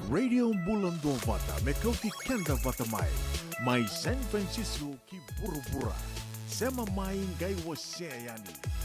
Radio Bulando Vata, Mekauki Kenda Vata Mai, Mai San Francisco ki Burubura, Sema Mai Ngai Waseayani.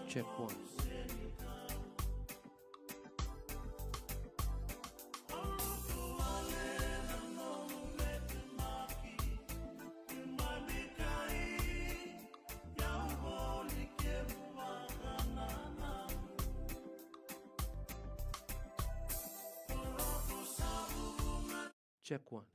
Check one. Check one.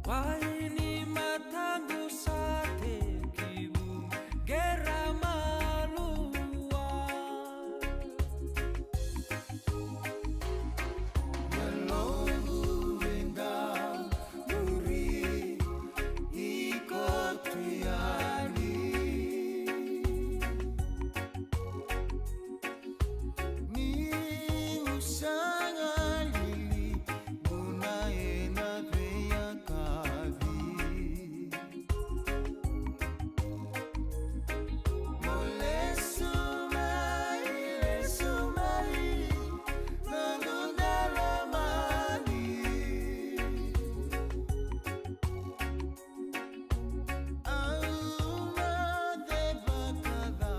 Wahini matangu sate kibu gera malua Yalongu venga muri ikotuyani Ni usanga lili Bunaena veya kavi Mole sumai Nangundala mani Auma deva kada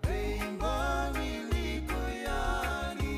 Beimbami likoyani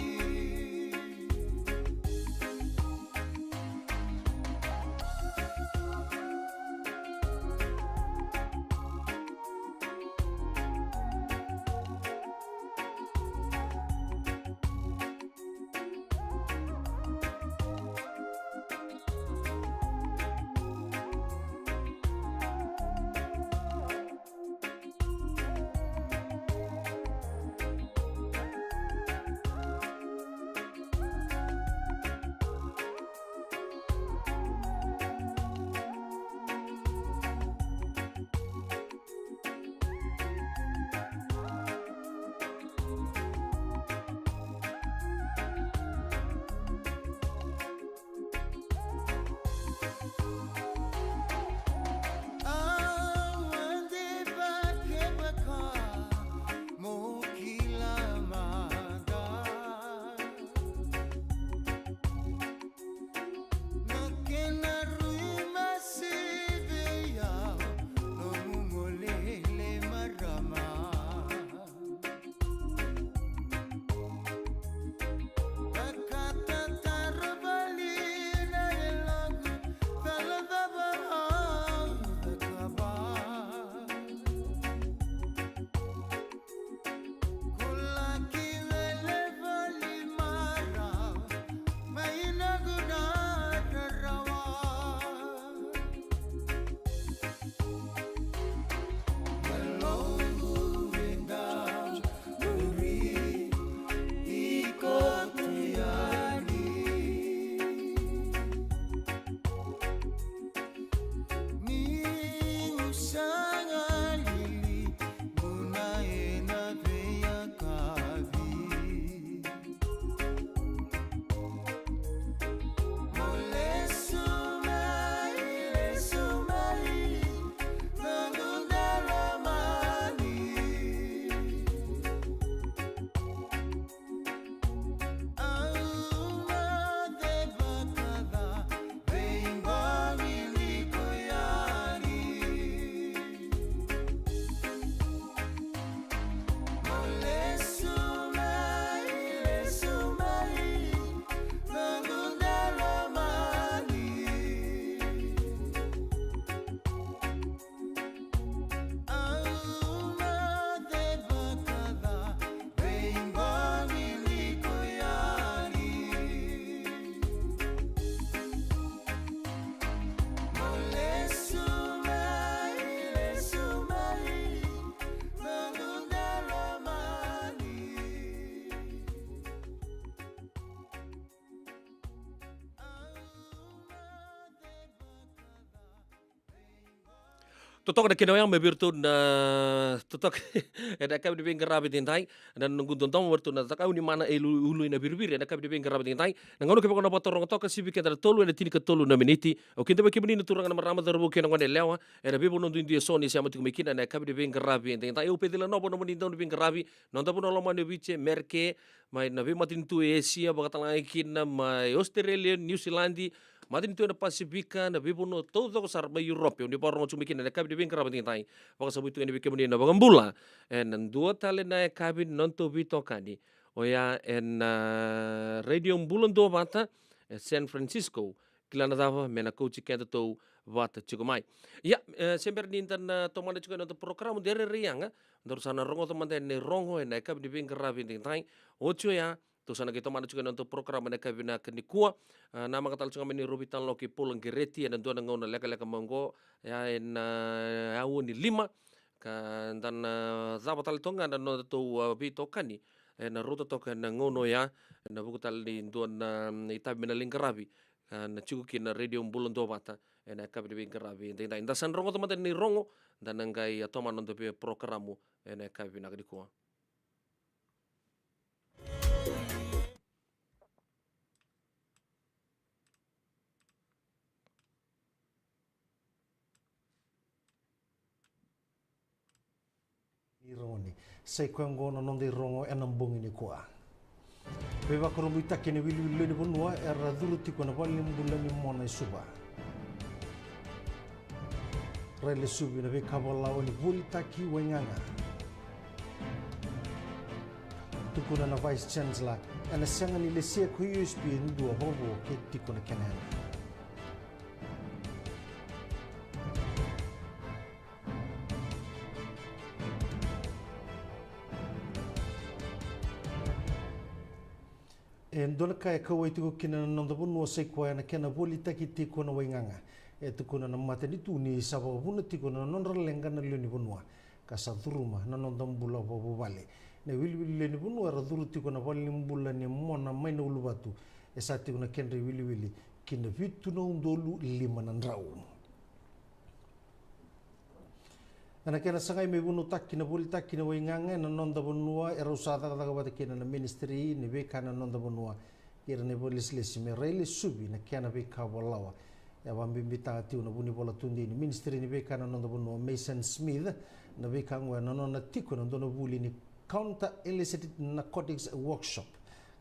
Awande bake baka Mokila mada Nakena rui masiveya Nomumolele marama Kakata tarabalina elagu Taladaba dakaba Kulaki vele vali mara Maina guna darawa Yalongu venga muri ikotuyani Ni usanga lili Bunaena veya kavi Mole sumai Nangundala mani Auma deva kada Beimbami likoyani Mole sumai Nangundala mani Auma deva kada Beimbami likoyani Mole sumai Nangundala mani Totok na kinawang mabirto na totok ada kami di pinggir rabi tintai dan nunggu tontong bertu na takau ni mana ulu na birbir ada kami di pinggir rabi tintai nangono ke pokona potorong toka sibi ke tolu ada tini ke tolu na miniti o kinta baki menino turang na marama darbo ke ngone lewa ada bibo nondu india soni siamo tu mikina na kami di pinggir rabi tintai o pedila no bono menino di pinggir rabi nonta puno loma ne biche merke mai na be matin tu Asia bakatalai kina mai Australia New Zealand Matin tu na Pasifika na bibuno todo ko sarba Europe ni parang cumikin na kabi dibing karabating tai baka sabu itu ni bikin na bagambula en dua tale na kabi nonto bito kani oya en radio bulan dua bata San Francisco kilana dava mena coach kenta to bata chikomai ya sember nintan tomanda juga nonto program dere rianga ndor sana rongo tomanda ne rongo na kabi dibing karabating tai ocho ya Tu sana kita mana juga untuk program mana kabina kini kuah. Nama kata cuma meni rubitan loki pulang gereti dan tuan ngona leka monggo ya en awun di 5 kan dan zaba tal tonga dan no tu bito kani na ruta to kan ngono ya na buku tal di tuan ita bina lingkarabi na cukukin na radio bulon to bata na kabi di lingkarabi inda san rongo teman ni rongo dan ngai toman untuk programu na kabi na kuah. Ironi, sei kwengono non dei rongo e non bongi ni kwa. Beva korombu itake ni wili ni bonua era dhuruti kwa na wali mbula ni mona isuba. Rele subi na veka walao ni vuli taki wenganga. Tukuna na vice chancellor ana sanga ni lesia ku USB ndua bobo ke tikuna kenana. Dona kai ka wai tuku kina nanda bunu sai kwa na kena boli taki tiko na wainganga tuku na mate ni tuni saba bunu tiko na non lenga na leni bunua ka sa duruma na nanda mbula bobo vale na wili leni bunua ra duru tiko na vali mbula ni mona mai na ulubatu sa tiko na kenri wili kina vitu na undolu 5 na ndrau. Ana kena sangai me bunu tak kina boli tak kina wainganga na nonda bonua era usada kada kada kina na ministry ni be kana nonda bonua kira ne bolis lesi me rele subi na kena be ka bolawa ya bambita tiu na buni bola tundi ni ministry ni be kana nonda bonua Mason Smith na be kangwa na nona tiko na ndono buli ni counter illicit narcotics workshop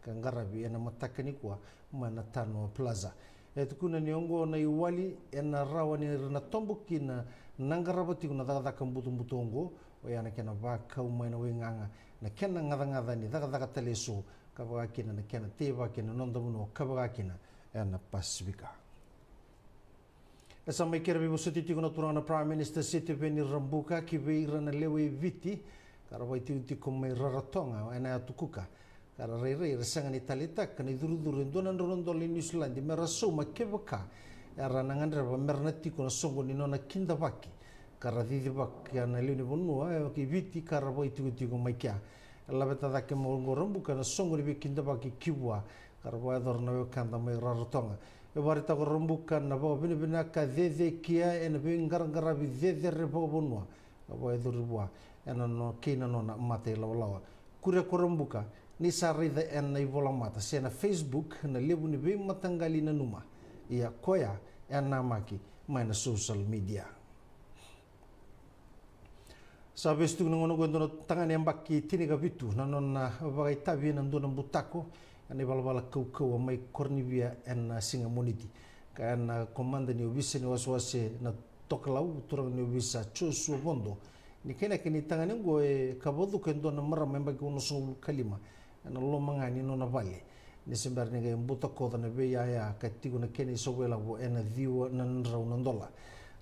kangarabi na matakani kwa mana tano plaza tukuna niongo na iwali ena rawa ni na tombuki na nangarabati kuna daga kambutumbutongo oyana kena baka umaina wenganga na kena ngada ni daga teleso kabaga kina na kena teba kina nonda muno kabaga kina ena pasifika esa mai kera bibo sutiti kuna turana prime minister Siti Beni Rambuka ki beira na lewe viti karabai tiuti kumai raratonga ena atukuka kara rei resanga ni talita kana iduru ndona ndondo li New Zealand meraso makebaka era nangandra ba mernati kuna songo ni nona kinda baki kara didi baki ana lini bonua ki viti kara boy tigu maikia la beta da ke mo rombu kana songo ni kinda baki kiwa kara boy dor na kanda mai rarotonga e barita ko rombu kana bo bina ka dede kia en be ngara bi dede re bo bonua boy dor bua ena no kina nona mate lawa kure ko rombuka ni sarida en na ivola mata sena Facebook na lebu ni be matangali na numa ia koya ena maki maina social media. Sabes tu ngono gondo tangan yang baki tiniga bitu nanon na bagai tabi nandona butako ani balbala kau mai Cornivia en singa moniti kan komanda ni obisa ni waswase na toklau turang ni obisa chosu bondo ni kena kini tangan ngo kabodu kendo na mara membagi uno sul kalima na lo mangani no na vale ni sembar ni buta ko na be ya katigo na keni so wela bo ena diwa nan raw nan dola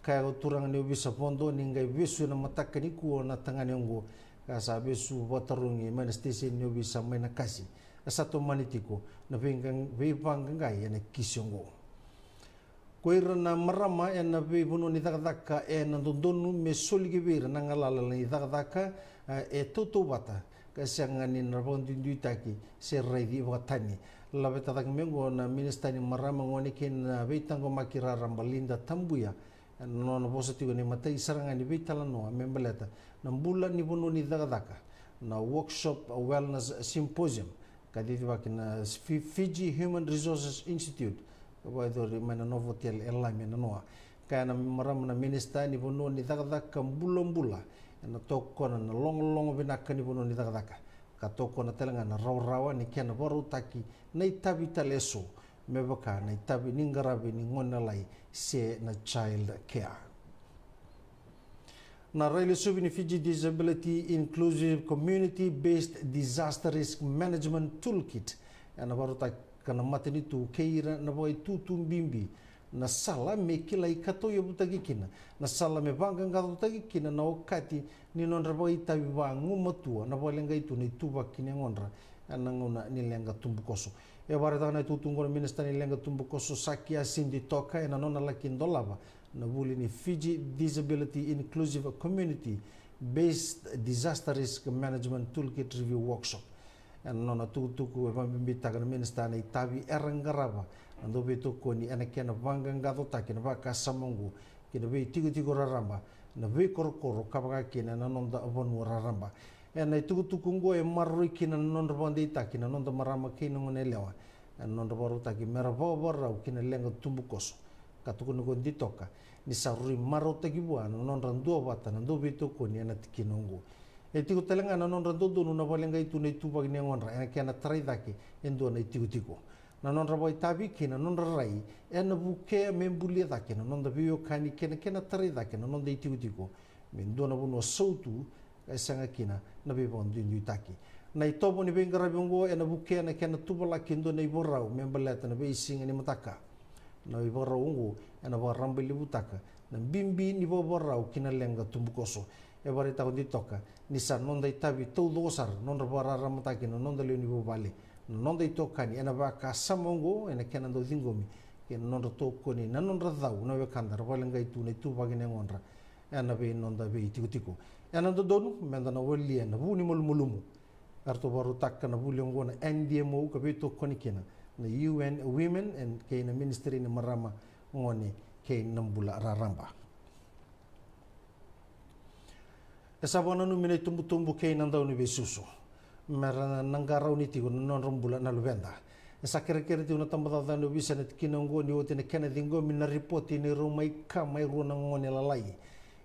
kaya turang ni obisa bondo ni ngai besu na mataka ni ko na tangan ngo ka sabe su watarungi man station ni obisa mai na kasi asato manitiko na vengang vepang ngai na kisiongo koira na marama na be bono ni dagdaka na dondonu me solgi vir na ngalala ni dagdaka toto bata kasangani na bondi duitaki se reidi watani labeta tak mengo na minister ni marama ngoni ken betango makira rambalinda tambuya no no positivo ni matai sarangani betala no membeleta na bulan ni bono ni dagdaka na workshop wellness symposium kaditi wakina Fiji Human Resources Institute kabaidori mana novo tel elame na noa kana maram na minister ni bono ni dagdaka bulan na toko na long binaka ni bono ni dagdaka ka toko na telenga na rawa ni kena baru taki na itabi taleso mebaka na itabi ningarabi ni ngona lai se na child care na Raila Subini Fiji Disability Inclusive Community Based Disaster Risk Management Toolkit na baru taki kana mateni tu keira na boy tutumbimbi na sala me kila ikato yo butagi kina na sala me banga ngato tagi kina na okati ni non rabo itabi ba ngumatua na bolenga itu ni tuba kine ngonra ananguna nilenga tumbukoso e baratana tutungona minister nilenga tumbukoso sakia sindi toka e nanona lakindolava na vuli ni Fiji Disability Inclusive Community Based Disaster Risk Management Toolkit Review Workshop nona tutuku e mambita kana minister na itavi erangarava ando beto koni ana kena vanganga taki na vaka samongu kina be tigo raramba na be korokoro kabaka kina na nonda avonu raramba ena tuku ngo e marui kina nonda bande taki na nonda marama kina ngone lewa nonda baru taki mera vovora kina lenga tumbukoso katuku ngo ditoka ni saruri maro taki bua nonda ndo bata ndo beto koni ana tikinongo e tiku telenga na nonda ndo na valenga itu na itu bagi ngonra ena kena traidaki endo na tiku na nonra boy tabi kina nonra rai ena buke membulia da kina nonda bio kani kena tari da kina nonda itiko men dona buno sautu sanga kina na be bon dinyu taki na itobo ni bengara bongo ena buke na kena tubala kindo na iborau membalata na be singa ni mataka na iborau ngo ena ba rambili butaka na bimbi ni borau kina lenga tumbukoso e bare ta ditoka ni sa nonda itabi todo osar nonra bara ramataki nonda le ni bobale nonda itokani ena vaka samongo ena kena ndo zingomi kena nonda tokoni na nonda dhau na we kandar valenga itu na itu bagine ngonra ena be nonda be itiko ena ndo donu menda na wali ena vuni mulmulumu arto baru takka na vuli ngona NDMO ka be tokoni kena na UN Women and kena ministry ni marama ngoni kena nambula raramba esabona nu mine tumbu kena ndau ni be susu mera nangarau ni tigo non rombula na luvenda esa kere ti una tambada da no bisa net kinongo ni ote ne kena dingo mina report ni romai kama i runa ngone lalai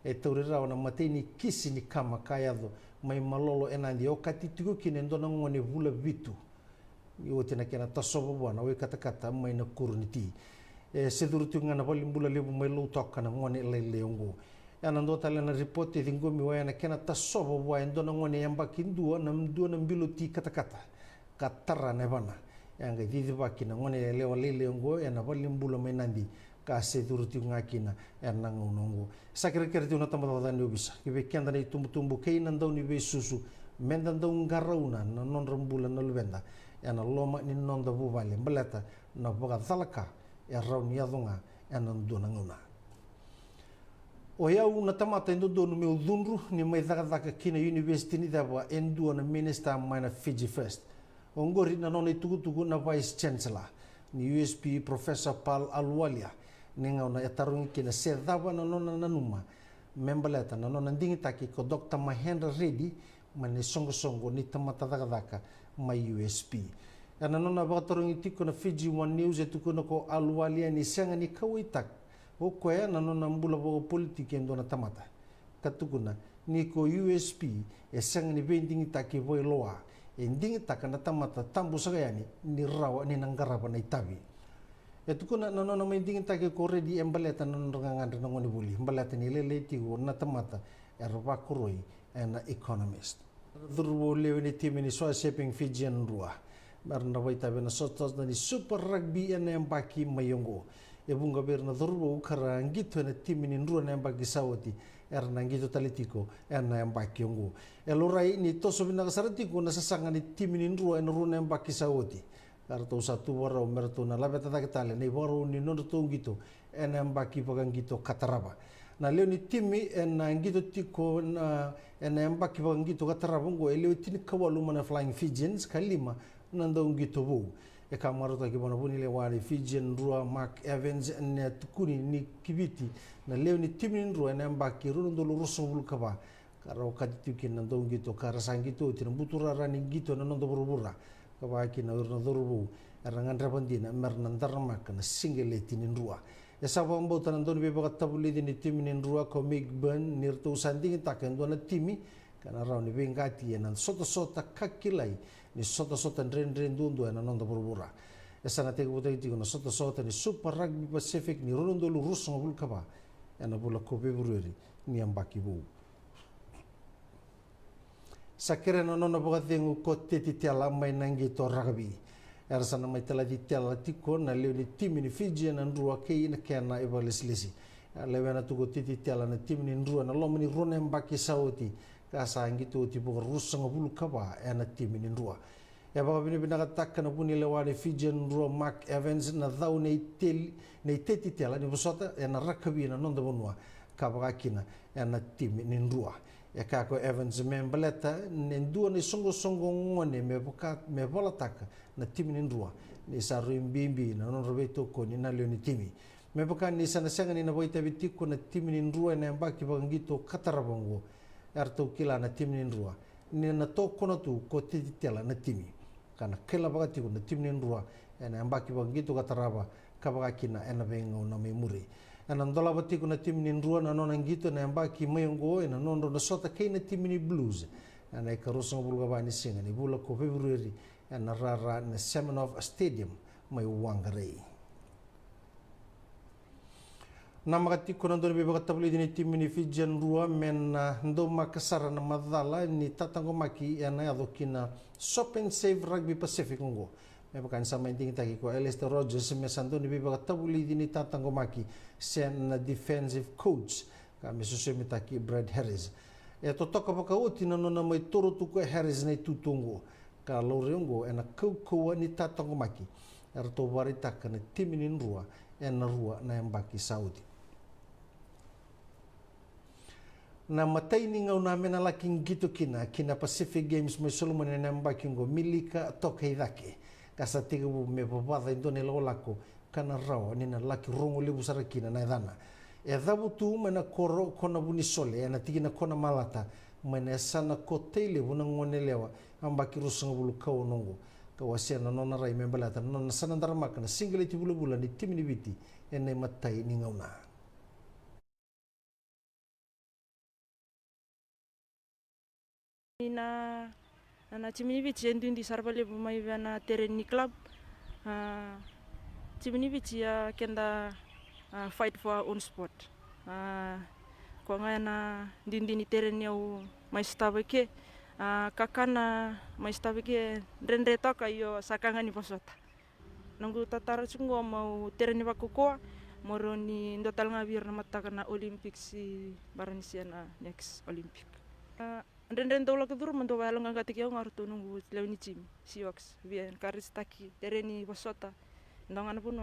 e tauri rau na mateni kisi ni kama kayado mai malolo enandi o kati tigo kine ndona ngone vula vitu i ote na kena tasobo bwana we kata mai na kuruniti e sedurutu ngana balimbula lebu mai lo toka na ngone lele ongo ana ndo tala na report e dingomi wa na kena tasobo wa ndona ngone yamba kindua na mdua na mbilo ti kata katara ne bana yanga didi bakina ngone lewa lele ngo na balimbula mai nandi ka se duruti ngakina na ngonongo sakere tu na tambada da no bisa kibe kenda ni tumbu keina ndo ni be susu menda ndo ngarauna na non rambula na luvenda na loma ni non da vuvale mbaleta na boga zalaka rauni yadunga na ndo na ngona o iau na tamata endo do no meu dunru ni mai daga kina university ni dava endo na minister mai na Fiji First ongori na nona tugu na vice chancellor ni USP Professor Paul Alwalia ninga na etarungi kina se dava na nona nanuma membaleta na nona ndingi taki ko Dr. Mahendra Reddy mane songo ni tamata daga mai USP ana nona batarungi tiko na Fiji One News etuko na ko Alwalia ni sanga ni kawitak o koe na nona mbula bogo politiki endo na tamata katukuna ni ko USP e sanga ni bendingi taki voi loa e ndingi taka na tamata tambu sagayani ni rawa ni nangaraba na itabi e tukuna na nona mendingi taki ko redi embaleta na nangangandra na ngoni buli embaleta ni lele tigo na tamata e rabakuroi e na economist dhurwo lewe ni timi ni soa shaping Fijian rua marna waitabe na sotos na ni super rugby ena embaki mayongo e bunga berna dhurwo ukara ngito na timi ni nrua na embaki sawati erna ngito talitiko ena embaki yongo e lorai ni toso binakasaratiko na sasanga ni timi ni nrua na embaki sawati karto satu warau merto na labeta takitale ni waru ni nondo ngito ena embaki pagangito kataraba na leo ni timi ena ngito tiko na ena embaki pagangito kataraba ngo leo tini kawalu na Flying Fijians kalima nanda ngito bu e kamarota ki bona buni le wari Fijian rua Mark Evans ne tukuni ni kibiti na leo ni timi rua ena embaki rundo ruso bulkaba karo kadituki nanda ngito karasangito tinambutura rani ngito na nondo burubura kabaki na urna dorubu erangan rabandina mernandarmak na single tinin rua esa bombo tanandon be bagat tabuli din tinin rua ko migban nirtu sanding taken dona timi kana raw ni bengati nan sota kakilai ni sota ndren dundu na nondo burbura esa na tegu butai tigo na sota ni Super Rugby Pacific ni rondo lu ruso bul kaba ena bula ko February ni ambaki bu sakere no no boga tengu ko teti tela mai nangi to rugby ersa na mai tela di tela tiko na leo ni timi ni Fiji na ndrua kei na kena evalesi lewe na tugo teti tela na timi ni ndrua na lomini rone mbaki sauti kasa angi to tipo rusanga bulu kaba na timi ni ndrua e baka bini bina kataka na puni lewani Fijian Rua Mark Evans na dhau nei teti tela ni busota e na rakabi na nonda bonua ka baka kina e na timi ni Rua e kako Evans membaleta nendua ni songo ngone me bola taka na timi ni Rua ni sa ruimbimbi na non robeto ko ni na leoni timi me baka ni sana sanga ni na boita bitiko na timi ni Rua na mbaki bangito katarabongo arto kila na timi ni Rua ni na to kono tu ko titi tela na timi kana kela baka tiku na timi ni Rua na mbaki bangito kataraba ka baka kina na bengo na memuri na ndola batiku na timi ni Rua na nona ngito na mbaki mayongo na nondo na sota kei na timi ni Blues na ikarusang bulga bani singa ni bula ko February na rara na Semenov Stadium mai Whangarei na makatiku na ndoni beba katabuli ni timi ni Fijian Rua men ndo makasara na madala ni tatango maki na adokina Shop and Save Rugby Pacific ngo me bukan sama inting taki ko Alistair Rogers me sando ni beba katabuli ni tatango maki sen na defensive coach kami susemi taki Brad Harris e to toka baka uti na nona mai toro tuku Harris nei tutungo ka laureongo na kau ni tatango maki to waritaka na timi ni Rua na Rua na mbaki Saudi na matai ni ngau na mena laking gitu kina Pacific Games mai Solomon na mbaki ngo milika toka idake kasa tiga bu me babada indone lako kana rawa ni na laki rongo lebu sarakina na dana e dabu tu mena koro kona buni sole na tigina kona malata mena sana kotele buna ngone lewa ambaki rusang bulu kau nongo kawasia na nona rai membalata nona sana darma kana single ti bulu bula ni timi ni biti ene matai ni ngau na na timinivici endu di sarbale mai vana tereni club timinivici ya kenda fight for our own sport ko ngana dindini tereni au mai stave ke kakana mai stave ke rendre toka yo sakanga ni posota nunggu tatara chungo mau tereni bakukoa moroni ndotal ngabir na matakana Olympics si baranisiana next Olympic Renden tau laki duru mendo wala nga kati kiau ngarutu nunggu leuni chim siwaks bien karis taki tereni wasota ndongan pun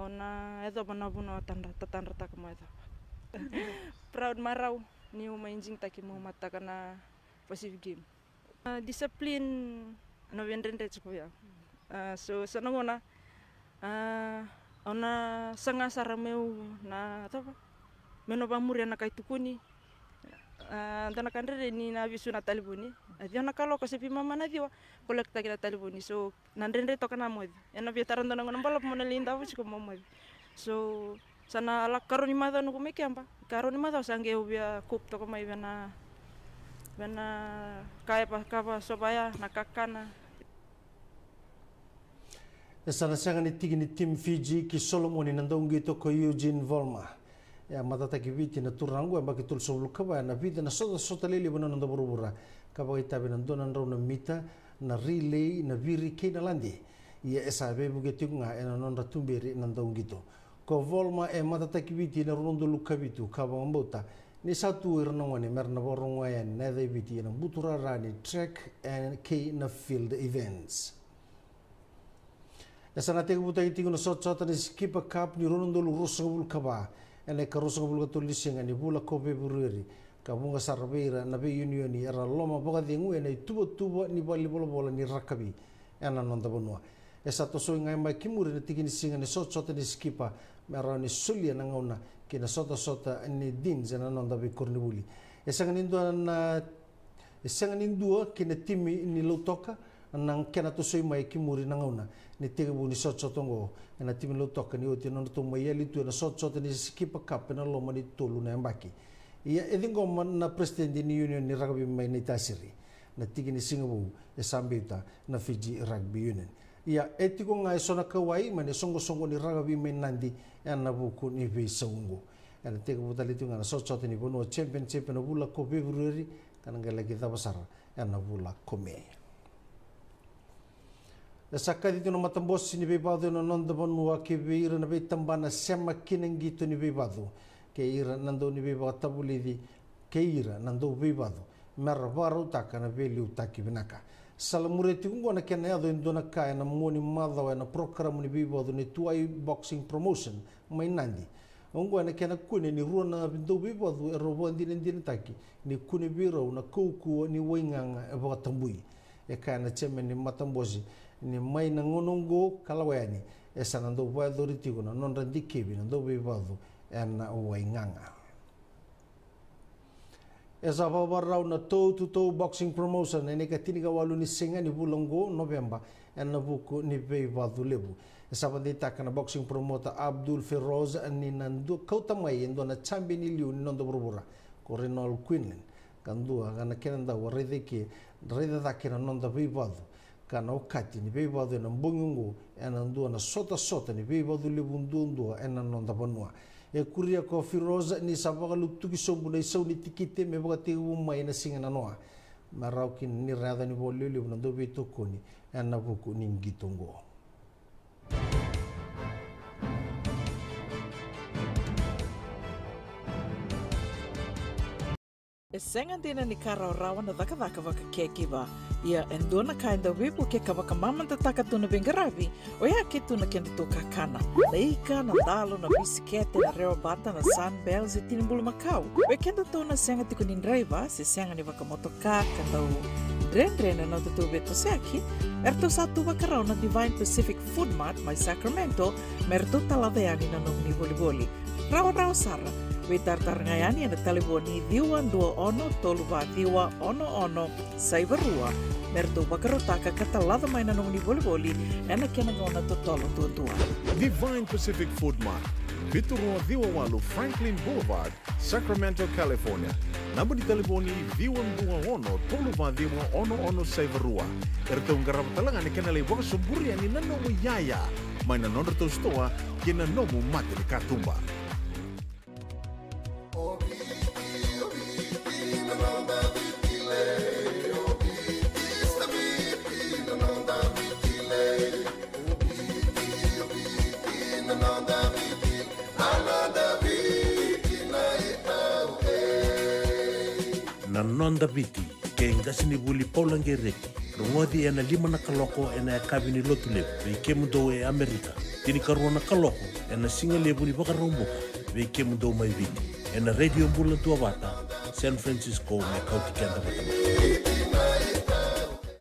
ona edo bana pun tatandra tak mo edo proud marau ni mainjing taki mo mata kana Pacific Game discipline no vendrende chupo ya so sanongona ona sanga sarameu na apa meno pamuri na kaitukuni dana kandre ni na visu na talibuni adio na kalo ko sepi mama na dio kolekta kira talibuni so nandrende to kana mod ena biataran dona ngona balap mo na linda fu ko momod so sana ala karoni mada no kumeke amba karoni mada sange ubia kup to ko mai bana kaya pa kapa sobaya na kakana sana sanga ni tigi ni tim Fiji ki Solomon ni ndongi to ko Eugene Volma ya matata kibiti na turangu amba kitul soblu kaba na vida na sota lele bana nanda burubura kaba itabe na dona na mita na relay na viri ke na landi ya esabe bugeti nga ena non ratumberi nanda ungito ko Volma matata kibiti na rondo lukabitu kaba mbota ni satu irna ngone merna borongwa ya na debiti na butura rani track and ke na field events esana te buta iti no sota ni skip cup ni rondo lu rosabul kaba ene karusang bulga tulising ani bula ko February kabunga sarbeira na be union ni era loma boga dingu ene tubo ni bali bola ni rakabi ena nonda bonua esa to so ngai mai kimuri ni tigini singa ni sota ni skipa mera ni sulia na ngauna kina sota ni din zena nonda be kornibuli esa ngindua kina timi ni lotoka nang kena to so mai kimuri na ngauna ni tibu ni sota tongo na timi lo toka ni oti non to mai ali tu na sot ni skip cup na lo mani tolu na mbaki ia edingo na president ni union ni rugby mai ni tasiri na tigi ni singabu e sambita na Fiji Rugby Union ia etiko ngai sona kawai mane songo ni rugby mai nandi na buku ni be saungo ana tega butali tu ngana sot ni bono championship na bula ko February kana ngala kita besar na bula kome saka dito na matambos ni bebado na nonda bonua ke beira na betambana sema kineng gitu ni bebado ke ira nando ni bebado tabuli di ke ira nando bebado merbaru taka na beliu taki binaka salamureti ungona kena ado indona ka na moni madha na program ni bibo ni tuai boxing promotion mai nandi ungona kena kune ni ruana bindo bibo robo ndin taki ni kune biro na kuku ni wainganga e baka tambui e kana cheme ni matambosi ni mai na ngonongo kalawani e sanando wa doriti gona non randi kebi ndo bibo na wainganga esa babarau na toe-to-toe boxing promotion ene ka tini ka walu ni singa ni bulongo November na buku ni Beivadu lebu esa bandita kana boxing promoter Abdul Feroz ni nandu kautamai endo na champion ni liu ni nondo burbura ko Renal Quinlan kandua kana kenanda warede ki rede da kena nondo Beivadu kana okati ni Beivadu na mbongungu endo na sota ni Beivadu lebu ndu ena nondo banua e kuria ko Firoza ni sabaka lutuki sombu na isau ni tikite me baka te umai na singa na noa marau kin ni rada ni bolele na dobe tokoni na buku ni ngitongo E senga dina ni kara rawa na daka waka kekiwa. Ia endona ka enda wipu ke kawaka mamanta taka tuna bengaravi o ia ke tuna kenda toka kana. Leika na dalo na bisikete na reo bata na sunbells e tinimbulu makau. O kenda tona senga tiko ni driver se senga ni waka motoka kandau dren na tutu beto seaki. Erto satu wakarau na Divine Pacific Food Mart mai Sacramento merto talaveani na nong ni boli-boli. Rawa sara. We tartarngayani na telefoni diwa 21 saivarua merto bakarotaka katalada mai nanong ni boli-boli ena kenangona totolo tutua. Divine Pacific Food Mart, Viturua Diwawalu Franklin Boulevard, Sacramento, California. Namba di telefoni Diwa saivarua. Erto ngarapatalangan kenale waka suburi ani nanomu yaya. Mai nanondra to stoa kena nomu mate ni katumba. Nonda viti ke ngasini buli paulange reki rongodi ena 5 na kaloko ena kabini lotu lebu ve kemundo e Amerika tini karuana kaloko ena singa lebu ni baka romboka ve kemundo mai viti ena radio mbula tua wata San Francisco me kauti kenda watama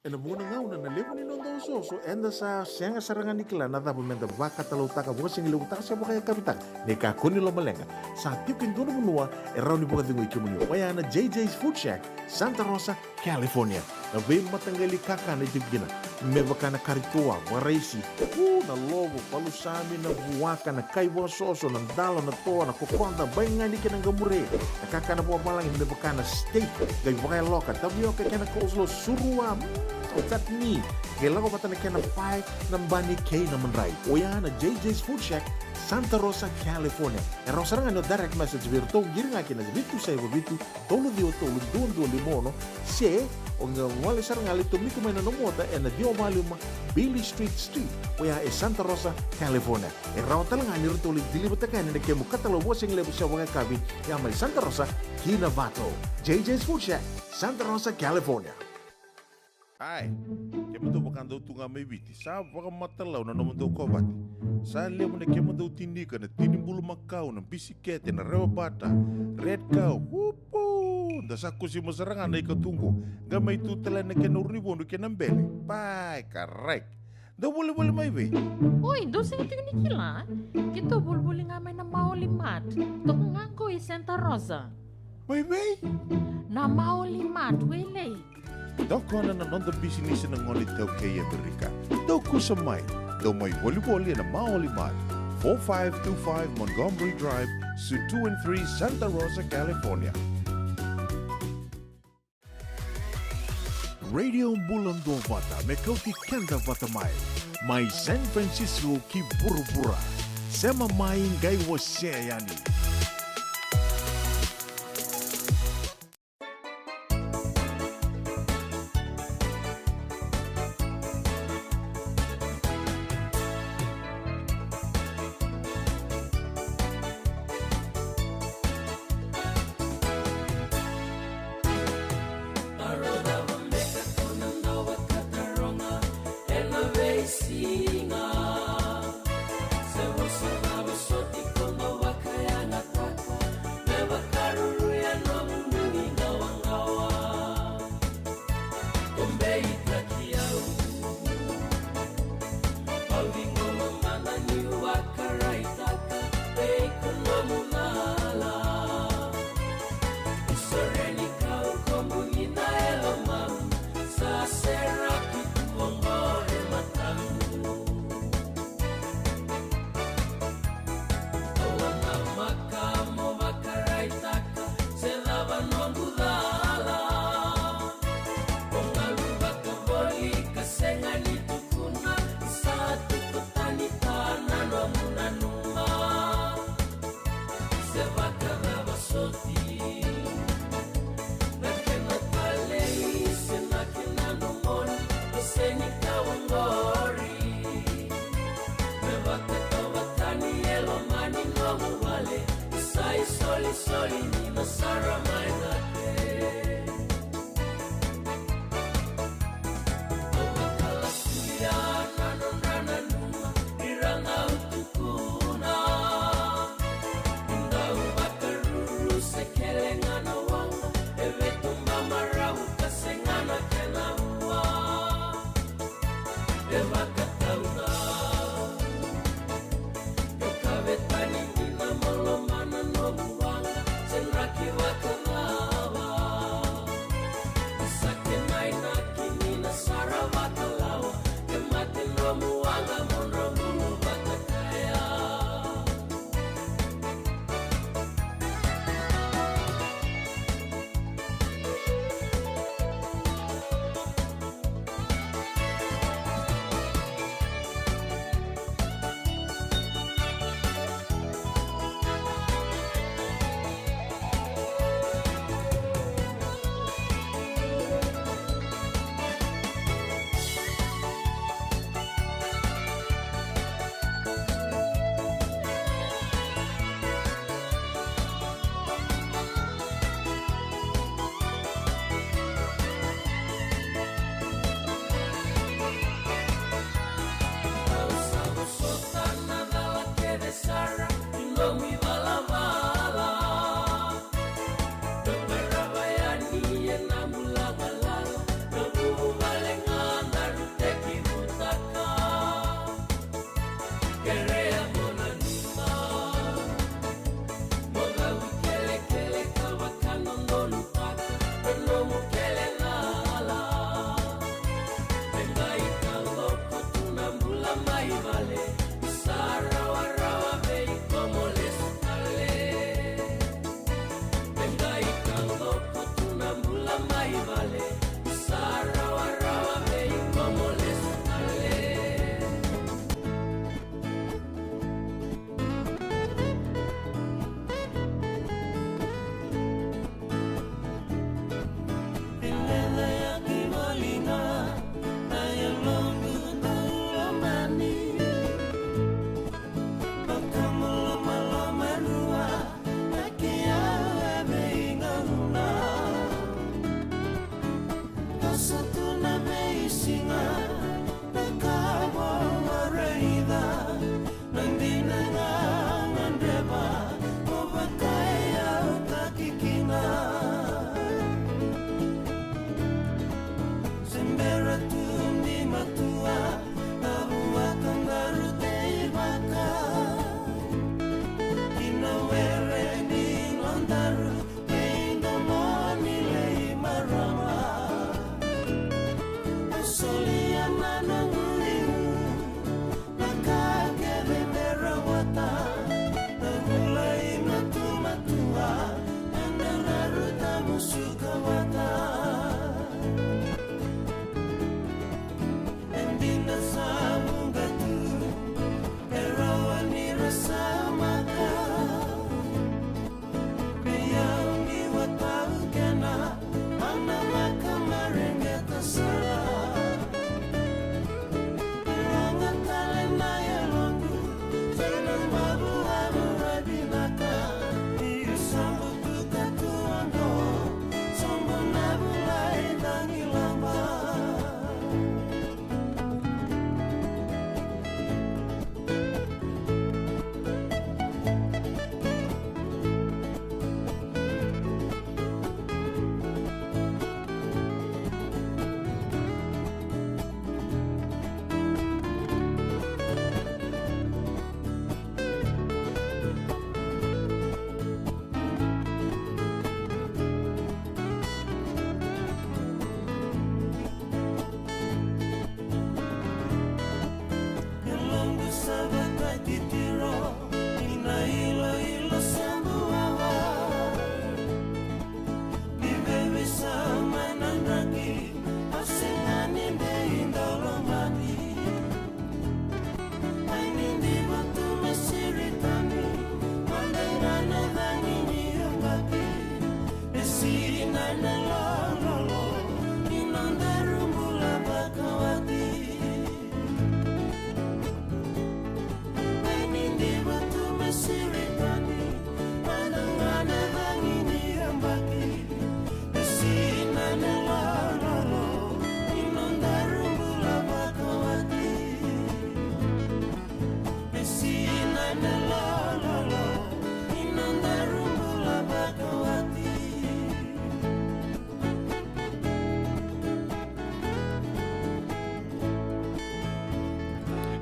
Ena muna ngauna na levo ni nondo soso enda sa senga sarangan nikla na dabu menda baka talau taka buka sing lewu taka siapa kaya kapitan neka kuni lo malenga sa tiukin dono munua erau ni buka tingu ikimuni waya na JJ's Food Shack Santa Rosa, California na vei matangali kaka na itibgina me baka na karitua waraisi na lobo palusami na buwaka na kaiwa soso na dalo na toa na kokonda bayangani kena gamure na kaka na buwa balang me baka na steak gai baka loka tabi oke kena coleslaw surua Otat ni, kailan ko bata na kena pie ng bani kay na manray. O yan na JJ's Food Shack, Santa Rosa, California. Erang sarang ano direct message virto, giri nga kina bitu sa iba bitu, tolo duon limono, se, o nga wali sarang alito miko may nanomota, na diyo maluma, Billy Street, o yan Santa Rosa, California. Erang talang nga nirito ulit dilibot na kanin na kaya mo katalawosing lebo sa mga kabi, yan may Santa Rosa, Kinavato. JJ's Food Shack, Santa Rosa, California. Ai, kemo do bakando tunga mai biti. Sa baka matalaw na naman daw kobati. Sa lemo na kemo daw tinika na tinimbulu makau na bisikete na rewa bata. Red cow, wupo. Dasa ko si masarangan na ikatungo. Gamay tutala na kenuribondo kenambele. Pai, karek. Daw boleh mai be. Oi, dosa itu ni kila. Kita boleh ngamai na maulimat. Tok ngangko i Santa Rosa. Mai be? Na maulimat, wele. Doko na nonda business na ngoli tau kaya Amerika. Doko sa mai. Daw may wali-wali na maulimat. 4525 Montgomery Drive, Suite 2 and 3, Santa Rosa, California. Radio Bulan Dovata, Mekauti Kenda Vatamai. May San Francisco ki Burubura. Sema maing gay wasayani. Sai soli soli ni masara mai nake. Awakala kuya nanon rananuma iranga utukuna. Indau bakaruru sekelengana wanga eve tumba marau kasengana kenawa. Eva katauna. Kabetani nina molomana no buwanga senraki wakana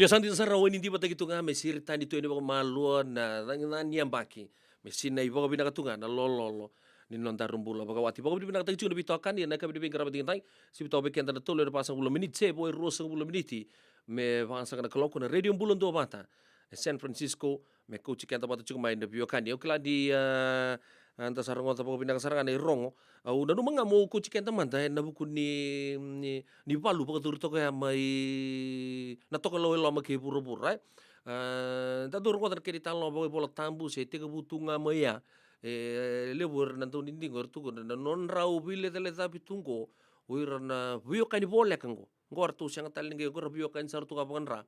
Ya santi sarawan hindi ba gitu nga may siritan dito ini baka maluan na nangyan baki. May sinay baka binakatungan na lololo. Ninon tarumbula baka wati baka binakatay chung na bitokan yan nakabi bin karabat tingin tay si bitaw beken na tulo na pasang 10 menit se boy rosang 10 meniti me pasang na kaloko na radio bulan do bata. San Francisco me coach kenta bata chung main na biokan yo kala di anta sarangon ta baka binakasarangan ay rongo. Udah nu mga mo coach kenta man dahil nabukun ni palu baka turto kaya may nato kalau lo make pura-pura. Ta dur ko tar kedi talo baka bola tambu se tiga butunga maya. Lebur nanto nindingor tu na non rau bile tele tapi tungko uir na bio kani boleh kanggo ngor tu siang taling ge ngor bio kani sar tu kapangan ra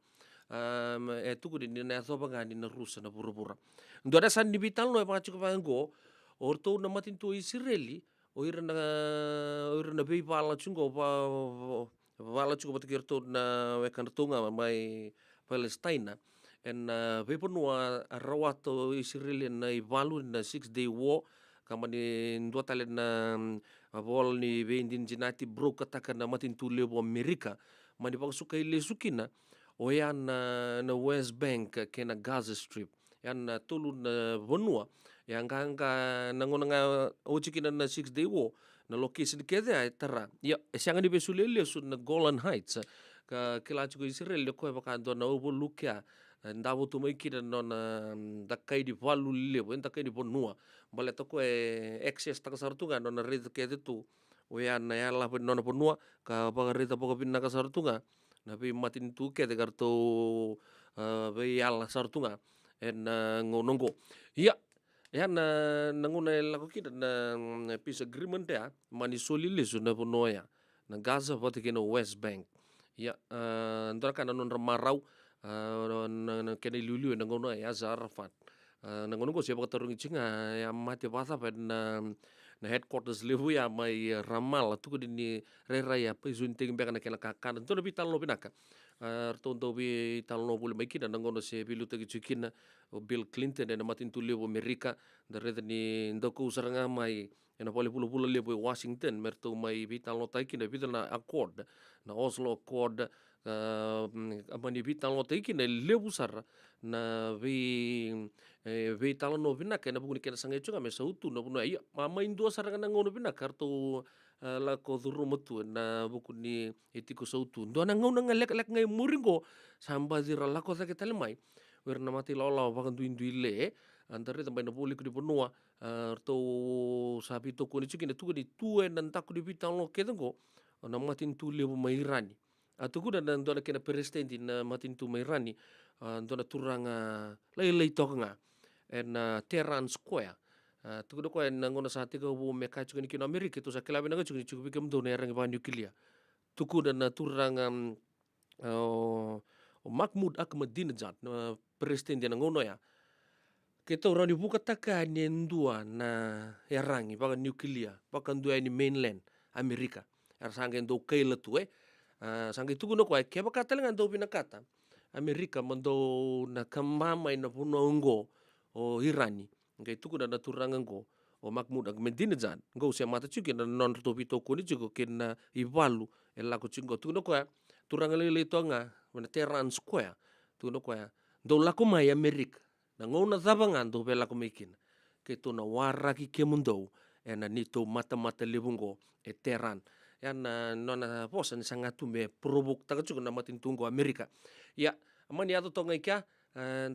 tu ko din na so pangani na rusa na pura-pura ndo ada san dibital no pa chuko pango or tu na matin tu Israeli uir na be pala chungo pala chuko patikir tu na wekan tunga mai Palestina. En we punua rawato Israel na ivalu na 6-day war kama ni dua talen na bol ni vendin jinati bro katakan na matin tule bo Amerika mani pa suka ile sukina o yan na West Bank kena Gaza Strip yan tulu na bonua yang kanga nangona nga ochikina na 6-day war na location kede ay tara ya sianga ni besulele sun na Golan Heights ka kilachi ko Israel ko baka do na ubo lukya ndavo tu mai kira non dakai di valu levo dakai di bonua bale to ko excess ta sartunga non red ke tu o ya na ya la non bonua ka ba red pa ko pinna ka sartunga na bi matin tu ke de garto be ya la sartunga en ngonongo ya ya na ngona la ko kira na peace agreement ya mani solile su na bonoya na Gaza pa ke no West Bank ya ndra kana non marau na kena lulu na ngono ya Zarafat na ngono ko siapa katarung cinga ya mati pasa na headquarters levu ya mai Ramal tu ko dini rera ya pa zunting be kana kena kakan to bi talno binaka tonto bi talno bule mai kina na ngono se bilu te cikina Bill Clinton na matin tu levu Amerika da reda ni ndoko usaranga mai ena pole pulu levu Washington merto mai bi talno taikina bi na accord na Oslo Accord amani vital no teiki na lebusar na vi talo no vina kena buguni kena sangai chunga me sautu no buno iya mama indua saranga na ngono vina kartu la ko duru mutu na bukuni etiko sautu ndo na ngono ngalek lek ngai muringo samba dira la ko take telemai wer na mati lola bakan tu induile antare tambai na puli ku di bonua to sabi to ko ni chikine tu di tue nan taku di vital no kedengo na matin tu lebu mairani atuku dan dona kena presidenti na matin tu mairani dona turanga lei tokenga en Tehran Square tuku do ko en ngona sate ko bu meka chukini kino Amerika tu sakela bina ko chukini chukubi kem dona erang ba nuklia tuku dan turanga Mahmoud Ahmadinejad na presidenti na ngono ya kita orang dibuka takan dua na erangi pakai nuklia pakai dua ini mainland Amerika ersangen do kaila tu sangge tugu no kwai keba katalengan do pinakata Amerika mando na kamama ina puno ngo o Irani ngai tugu na turanga ngo o Mahmoud Ahmadinejad ngo sia mata chuki na non to bito ko ni chuko ken ivalu ela ko chingo tugu no kwai turanga lele tonga na Tehran Square tugu no kwai do la ko mai Amerika na ngo na zabangan do bela ko mekin ke to na waraki ke mundo ena nito mata-mata lebungo Tehran yan nona posan sangat tume probuk taga cukup nama tunggu Amerika ya aman ya to ngai kya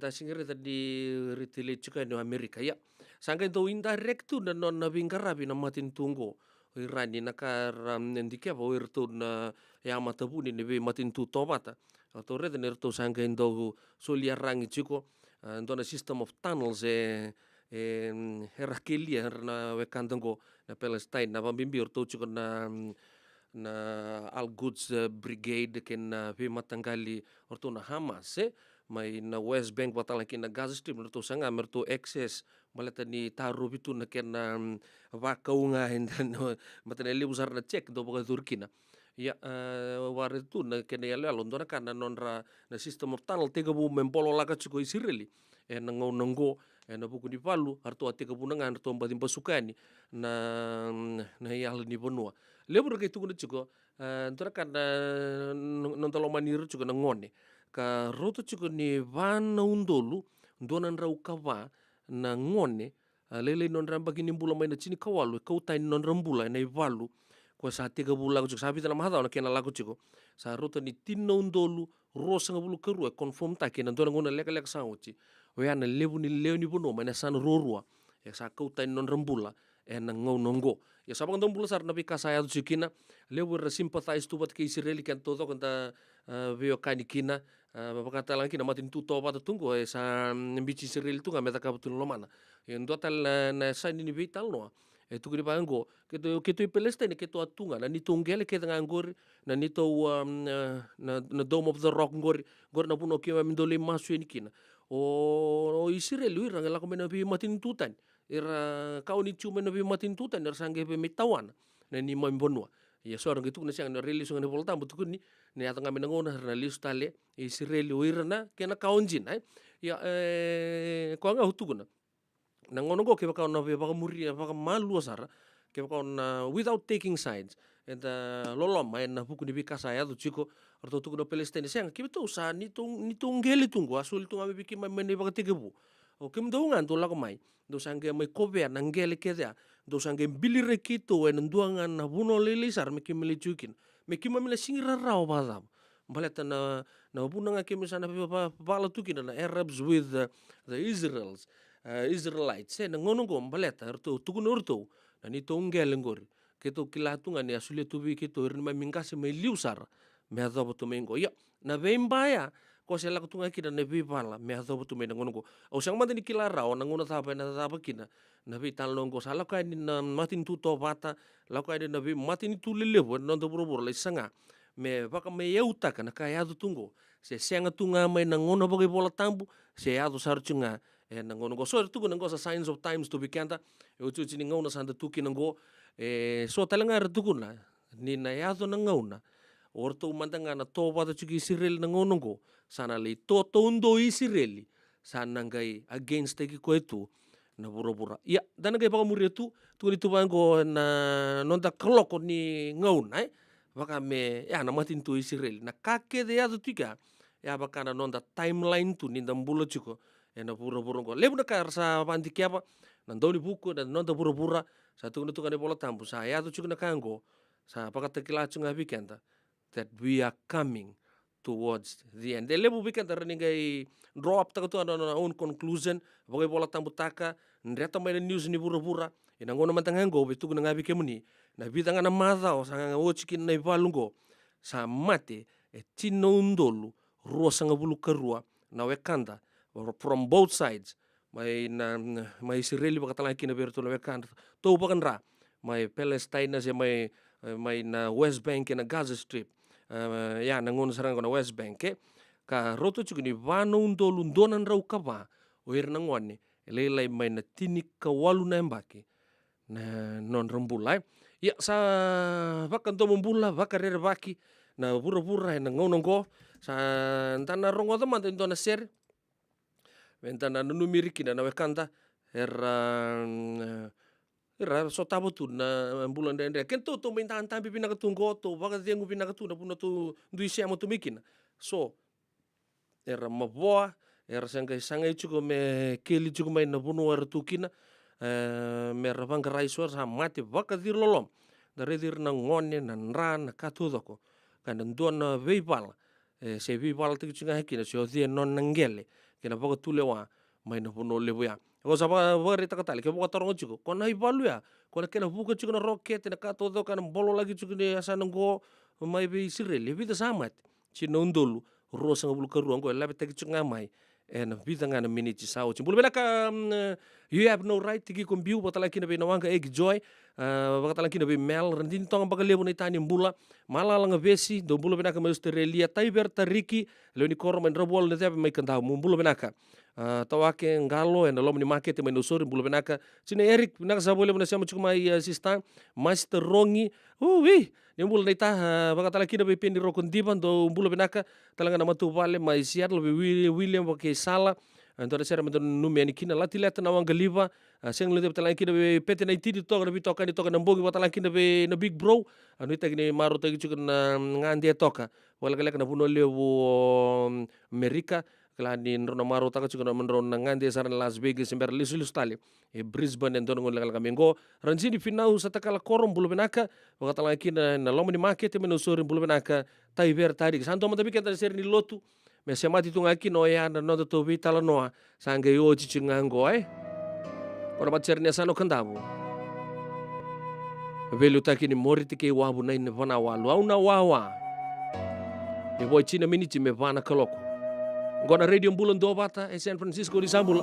ta singere tadi ritile cuka no Amerika ya sangga to indirect tu na non na bingarabi na matin tunggu irani nakar ndike ba wirtu na ya mata buni ne be matin tu tobata to red ne to sangga ndo solia rangi cuko na system of tunnels herakelia na wekandango na Palestine na pambimbir to cuko na Al-Quds Brigade ken matanggali orto na Hamas mai na West Bank batala ken na Gaza Strip orto sanga merto access malata ni taru bitu na ken wakaunga hendan matane usar na check do baga Turkina ya war itu na ken ya londona kana nonra na system of tunnel tega bu membolo laka chuko Israeli na ngongo na buku di Palu arto ate kabunangan arto mbadi basukani na yal ni bonua lebur ke tu chuko ntora kan nontolo maniru chuko na ngone ka roto chuko ni vana undolu ndona nra ukava na ngone lele non ramba kini mbula mai na chini kawalu kau tai non rambula na ivalu ko sa 3 bula ko sa bitana mahada na kena lagu chiko sa roto ni tinno undolu rosa ngabulu keru confirm ta kena ndona ngona leka leka sa uchi o ya na levu ni leo ni bono mai na san rorua ya sa kau tai non rambula na ngau nongo ya sa bang bula sar na pika sa ya chikina lewu ra sympathize tu bat ke Israeli kan todo kanta veo kani kina bakata lang kina matin tu to pata tunggu sa bici Israeli tu ngameta kabutun lomana yang dua tal na sa ni vital no tu kini pango ketu Palestine ketu atunga na ni tunggele ke ngangor na nito na Dome of the Rock ngor na puno ke mindole masu ni kina o Israeli ranga la komena bi matin tutan ira kau ni cuma na bi matin tutan ira sangge be mitawan na ni mambonwa ya soarang gitu na siang na release ngani volta butukun ni atanga menangona na list tale Israeli wirna kena kaunjin ya ko nga hutuguna na ngono go ke baka na baka muri baka malu sara ke baka na without taking sides and lolom mai na buku ni bika saya tu chiko orto tu no Palestine siang ke betu sa ni tunggeli tunggu asul tu ngabe biki mai mene baka tigebu o kim do ngan tu la ko mai do sange mai kobe na ngele ke dia do sange bilire kito en nduangan na buno lili sar me kim lichukin me kim me singira rao badam baleta na bunanga ke misana bala tukin na Arabs with the Israelites na ngono go baleta orto tukun orto na ni tongel ngor keto kilatunga ni asule tubi kito irma mingase me liusar me adobo to mengo ya na bembaya ko sela kutunga kina na bibala me adobo to mengo ngono go o sang manteni kilara o ngono tapa na tapa kina na bi tan longo sala ka ni na matin tu to bata la ka ni na bi matin tu lelevo non to boro le sanga me baka me yeuta kana ka ya tungo se senga tunga mai na ngono bagi bola tambu se ya do sarchunga na ngono go so tu ngono sa signs of times to be kanta eu tu chini ngono sanda tuki ngo so talanga tu kuna ni na ya do na ngona orto mantanga na to bata chuki Israel na ngono go sana le to undo Israeli sana ngai against teki ko itu na bura-bura ya dan ngai baka muri tu ni tu bango na nonta kloko ni ngona baka me ya na matin tu Israel na kake de ya tuka ya baka na nonta timeline tu ni dambulo chuko na bura-bura go lebu na kar sa pandi kiapa nandoni buku dan nonta bura-bura satu tu kan bola tampu saya tu chuko na kango sa baka tekila chunga bikenta that we are coming towards the end. Lebu bikenta reningai draw up taka tu on our own conclusion bagai bola tampu taka nreta mai news ni bura-bura ina ngono mantangango betu na ngabi kemuni na bitanga na madha o sanga ochikin na ivalungo sa mate tino undolu ruo sanga bulu kerua na wekanda from both sides mai Israeli baka talaki na berto na wekanda to bakan ra mai Palestine na mai na West Bank na Gaza Strip ya na ngono sarang na West Bank ka roto chukuni vano undolu ndonan rau kava o na ngone lelai mai na tini kawalu na embaki na non rambulai ya sa bakan to mbula bakarere baki na bura-bura na ngono go sa ntana rongo to man ndona ser ventana numiriki na wekanta era so tabo tu na bulan dende kento to minta tampi pinaka tunggo to baka dengu pinaka tu na puno tu duisi amo tu mikin so era maboa era sangai chuko me keli chuko mai na puno era tukina me ravang rai so sa mati baka dir lolom dari dir na ngone na nra na katudoko kan ndon na veipal se veipal tu chinga hekina so die non nangele kena baka tulewa mai na puno lebuya ko sapa wari takatali ke buka torongo chuko kona ibalu ya kona kena buka chuko na roket na katodo kan bolo lagi chuko ni asanango mai be Israel lebih samat chino ndolu rosa ngabulu karuango labe teki chuko mai en bidanga na minute sao chimbulu belaka you have no right tiki kombiu batala kina be nawanga egg joy batala kina be mel rendin tong baga lebu na tani mbula malala nga besi do mbulu benaka ma Australia taiber tariki leoni korman robol na tebe mai kanda mbulu benaka tawake ngalo en lom ni market mai nosori mbulu benaka sine Eric benaka sa boleh benaka sama cukup mai sistan master rongi wi ni mbulu na ita baga tala kina be pendi rokon diban do mbulu benaka talanga na matu vale mai siar lebih William bake sala Antara sera menton numi ani kina lati leta na wanga liva seng lete betala kina be pete na itidi toka na bitoka ni toka na mbogi batala kina be na big bro anu ita gini maru tagi chuka na ngandi toka wala na puno levo Amerika kala ni nrona maro taka chukuna menrona ngande saran Las Vegas ember lisu tali e Brisbane endono ngol kala kamengo ranjini finau satakala korom bulu benaka wakatala kina na lomo ni market meno sori bulu benaka tai ver tadi santo mata bikenta ser ni lotu me semati tunga kino ya na noto to vitala noa sange yo chichingango ora bacernia sano kandabu velu takini moriti ke wabu na ina vana walu au na wawa e voi china miniti me vana kaloko ngona radio bulan do bata e San Francisco di Sambula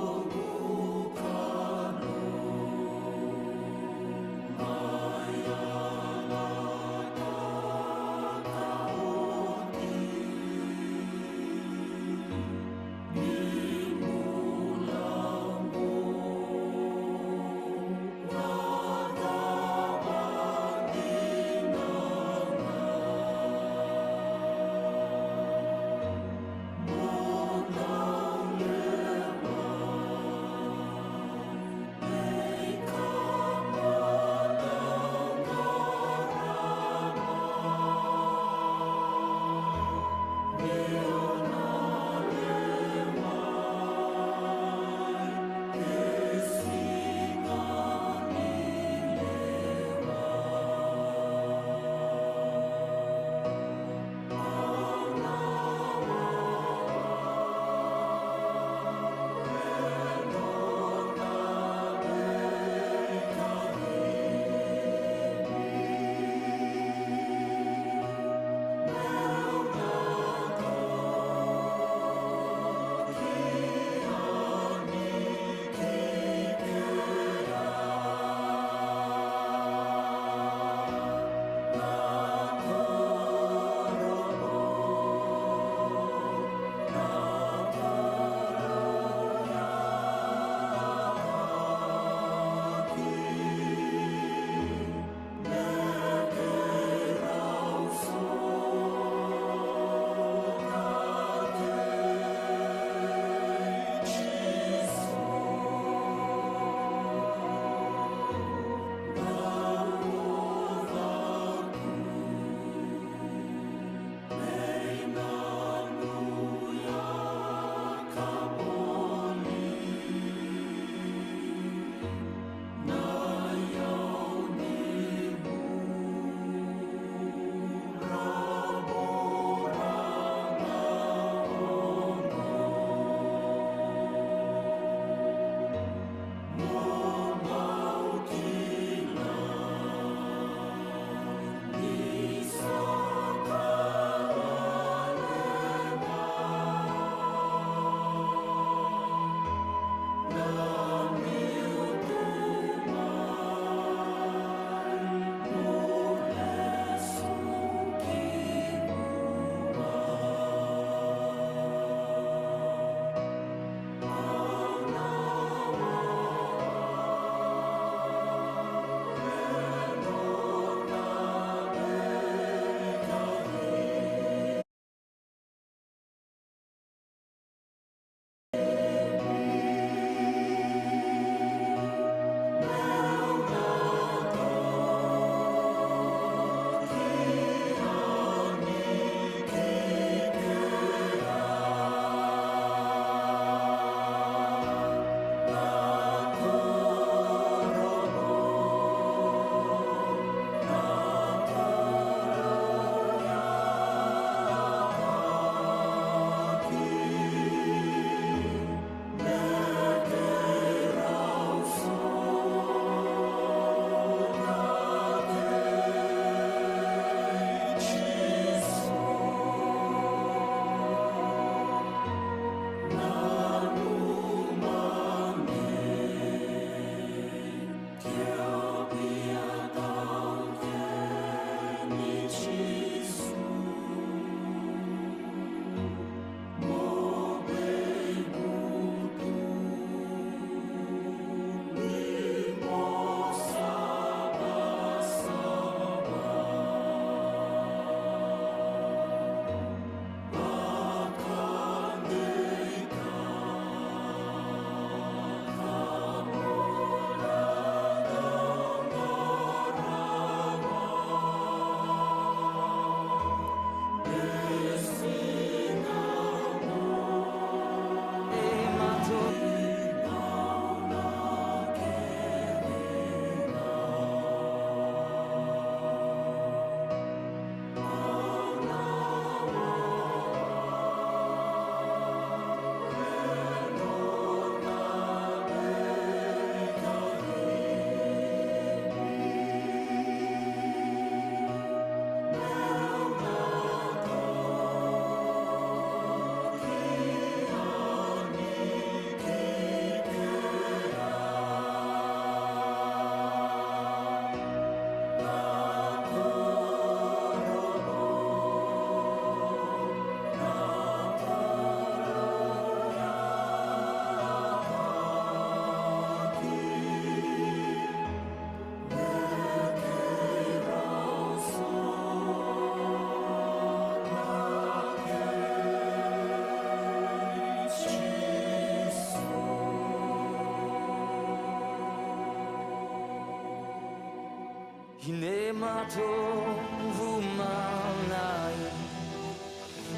הנה מה טוב ומה נעים,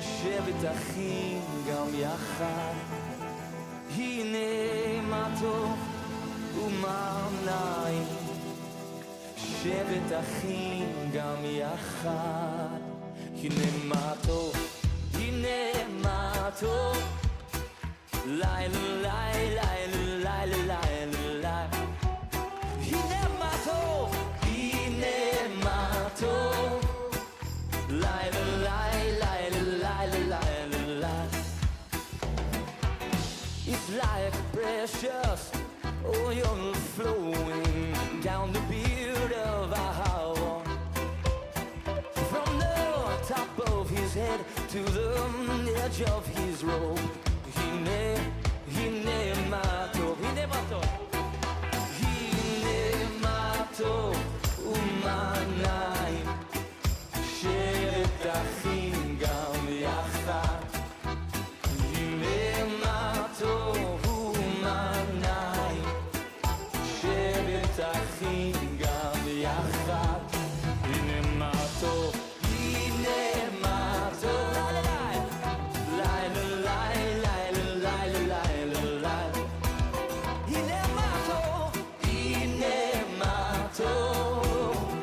שבט אחים גם יחד. הנה מה טוב ומה נעים, שבט אחים גם יחד. הנה מה טוב, הנה מה טוב, לילה לילה לילה לילה לילה. הנה מה טוב, הנה מה טוב, לילה לילה לילה לילה לילה. It's like precious oil flowing down the beard of our, from the top of his head to the edge of his robe. Hine mato, umanai, שבט אחים גם יחד. הנה מה טוב ומנעים, שבט אחים גם יחד. הנה מה טוב, הנה מה טוב, לילה לילה לילה לילה לילה. הנה מה טוב, הנה מה טוב,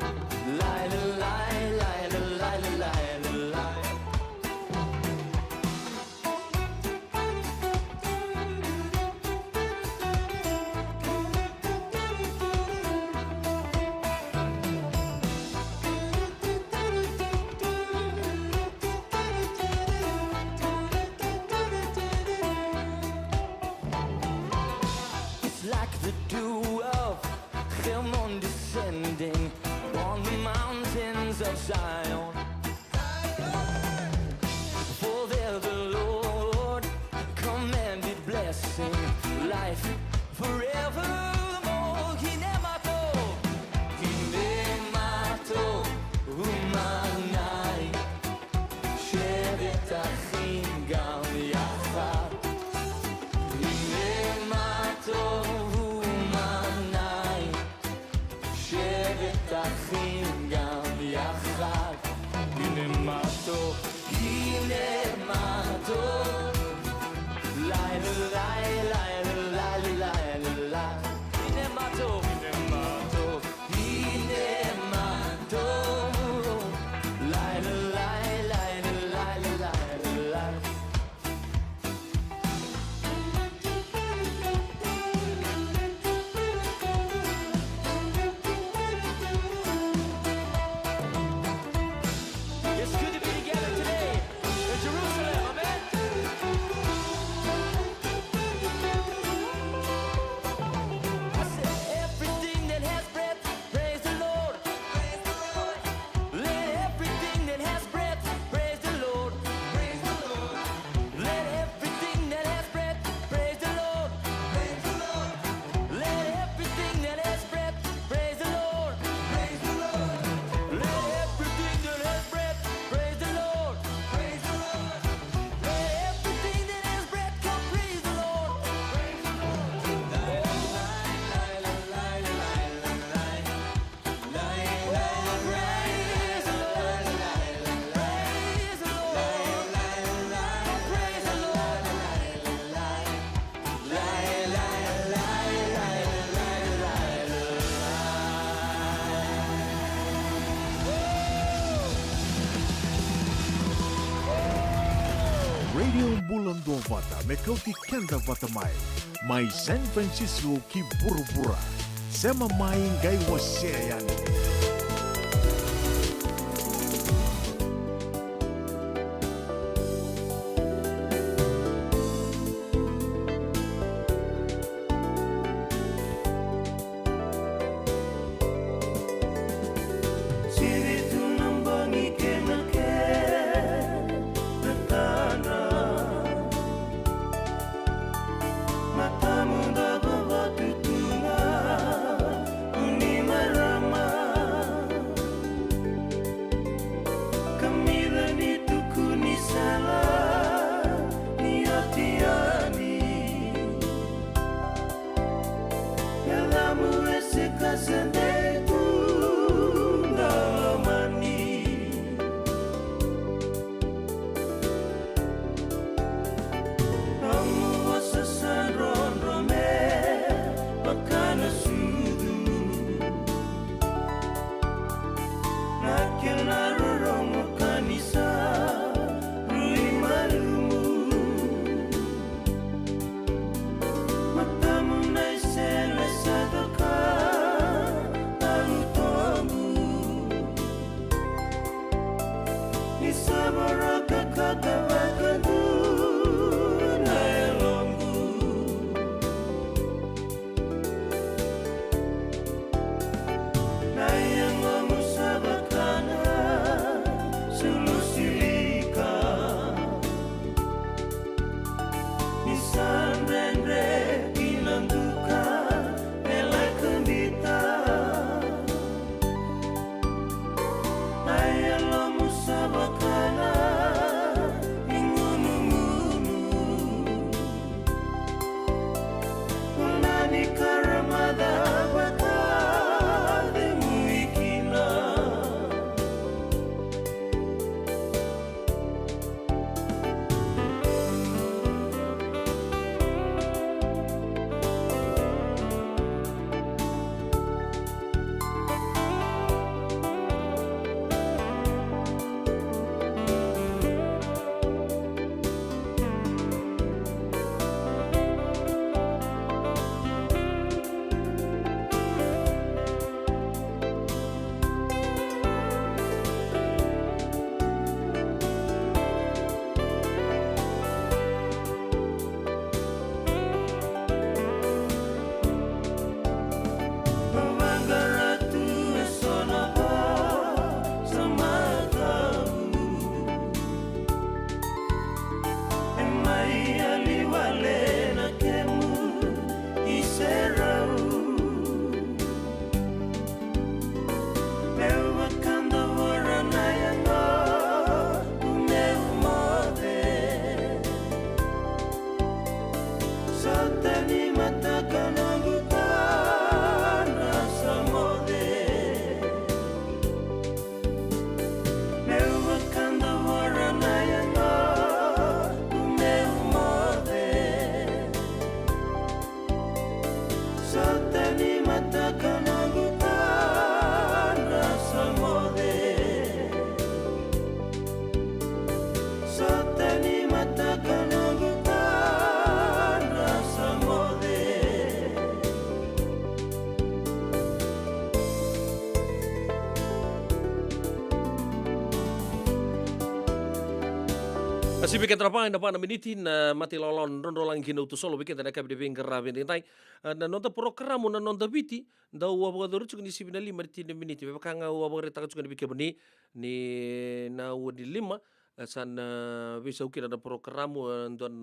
לילה לילה לילה לילה לילה. It's like the dew of Hermon descending on the mountains of Zion. For there the Lord commanded blessing, life forevermore. Hinemato, umanai, שבט אחים גם יחד. הנה מה טוב ומנעים, שבט אחים גם יחד. הנה מה טוב, הנה מה טוב, לילה לילה לילה לילה לילה. הנה מה טוב, הנה מה טוב, הנה מה טוב, לילה לילה לילה לילה לילה. It's good to be together today in Jerusalem, amen. I said everything that has breath, praise the Lord. Let everything that has breath, praise the Lord. Let everything that has breath, praise the Lord. Let everything that has breath, praise the Lord. Let everything that has breath, praise the Lord. Let everything that has breath come praise the Lord. Radio Bulan Dua Vata, Mekauti Kenda Vata Mai San Francisco ki Burubura, Sema Mai Gai Waseayani. Siritu nambangi kenake Natana Matamu dago watu tunga Uni marama Kasi bikin terapang na pa na miniti na mati lolon rondo lang kinu tu solo bikin na kabi de grabe tintai na nonta programo na nonta biti da wa ba do chuku ni sibina lima ti miniti ba kanga wa ba reta chuku bikin bani ni na wa di lima san bisa ukira na programo don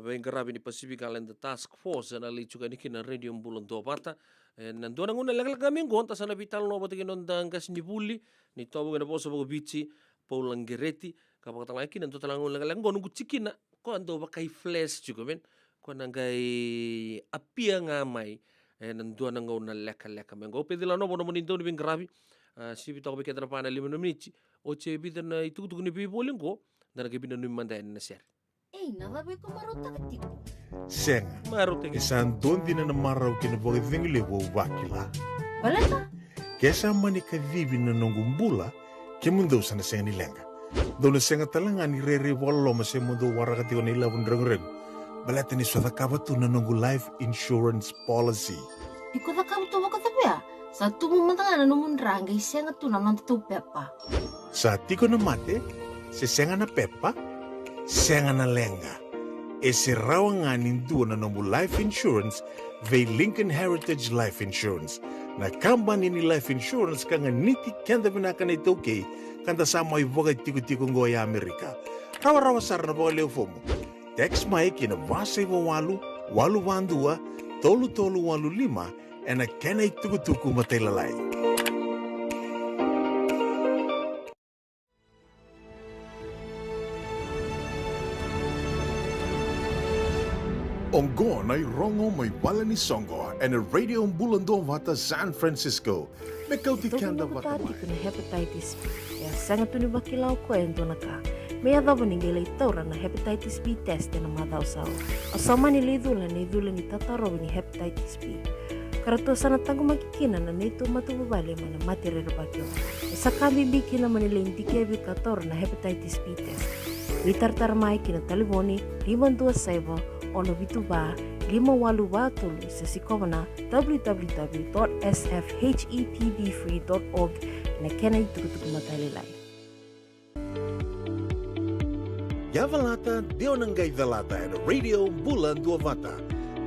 ben grabe ni Pacific Island Task Force na li chuku ni kina radio bulon do bata nandona nguna lag kami ngonta sana vital no bati nonta ngas ni buli ni tobo na poso bo bici Paulang Gereti kapag talaki nanto talangon lang nunggu cikina ko ando bakai flash juga men ko nangai apia ngamai nanto nangau na leka men go pedila no bono monindo ni gravi si bito ko bekendra pana 5 minutes o che bidan na itu ni bibolin ko dan ke bidan ni mandan na ser nada be ko marota tipo Senga. marote Isan dondi na marau kina boga vingile wo wakila. balata Kesa manika vivi na nongumbula ke mundo sana senga ni lenga. Dona senga talanga ni rere wallo ma se mundo waraka tio ni lavun reng. Balata ni swada kabatu na nongu life insurance policy. iko da kam to ko tapia sa tu mo mantanga na numun ranga isenga tu na non tu pepa Sa tiko na mate, se senga na pepa, senga na lenga. E se rawanganin dua na nongu life insurance ve Lincoln Heritage Life Insurance. Na kambani ni life insurance kanga niti kenda binaka na itoke kanda sama iboga tiku-tiku ngoya Amerika. Rawa-rawa sar na boga leo fomo. Text mai kina vasa iwa walu vandua, tolu walu lima, ena kena ituku-tuku matelalai. Ongo na rongo may wala ni Songo and a radio bulando vata San Francisco. Mekauti kanda vata mai. na hepatitis B. Ya sanga tuni bakilau ko endo na ka. Mea dhavo ni ngele itaura na hepatitis B test na madhau sao. Asama ni lidula ni tataro ni hepatitis B. Karatua sana tangu makikina na neto matubabale mana matirero bakyo. Sakambi bikina manile indikebi kator na hepatitis B test. Ritartar mai kina taliboni 527 ono vituba 582 sesikovana www.sfhetpbfree.org na kena itukutuku matalilai. Yavalata deonangai velata and radio bulan dua vata.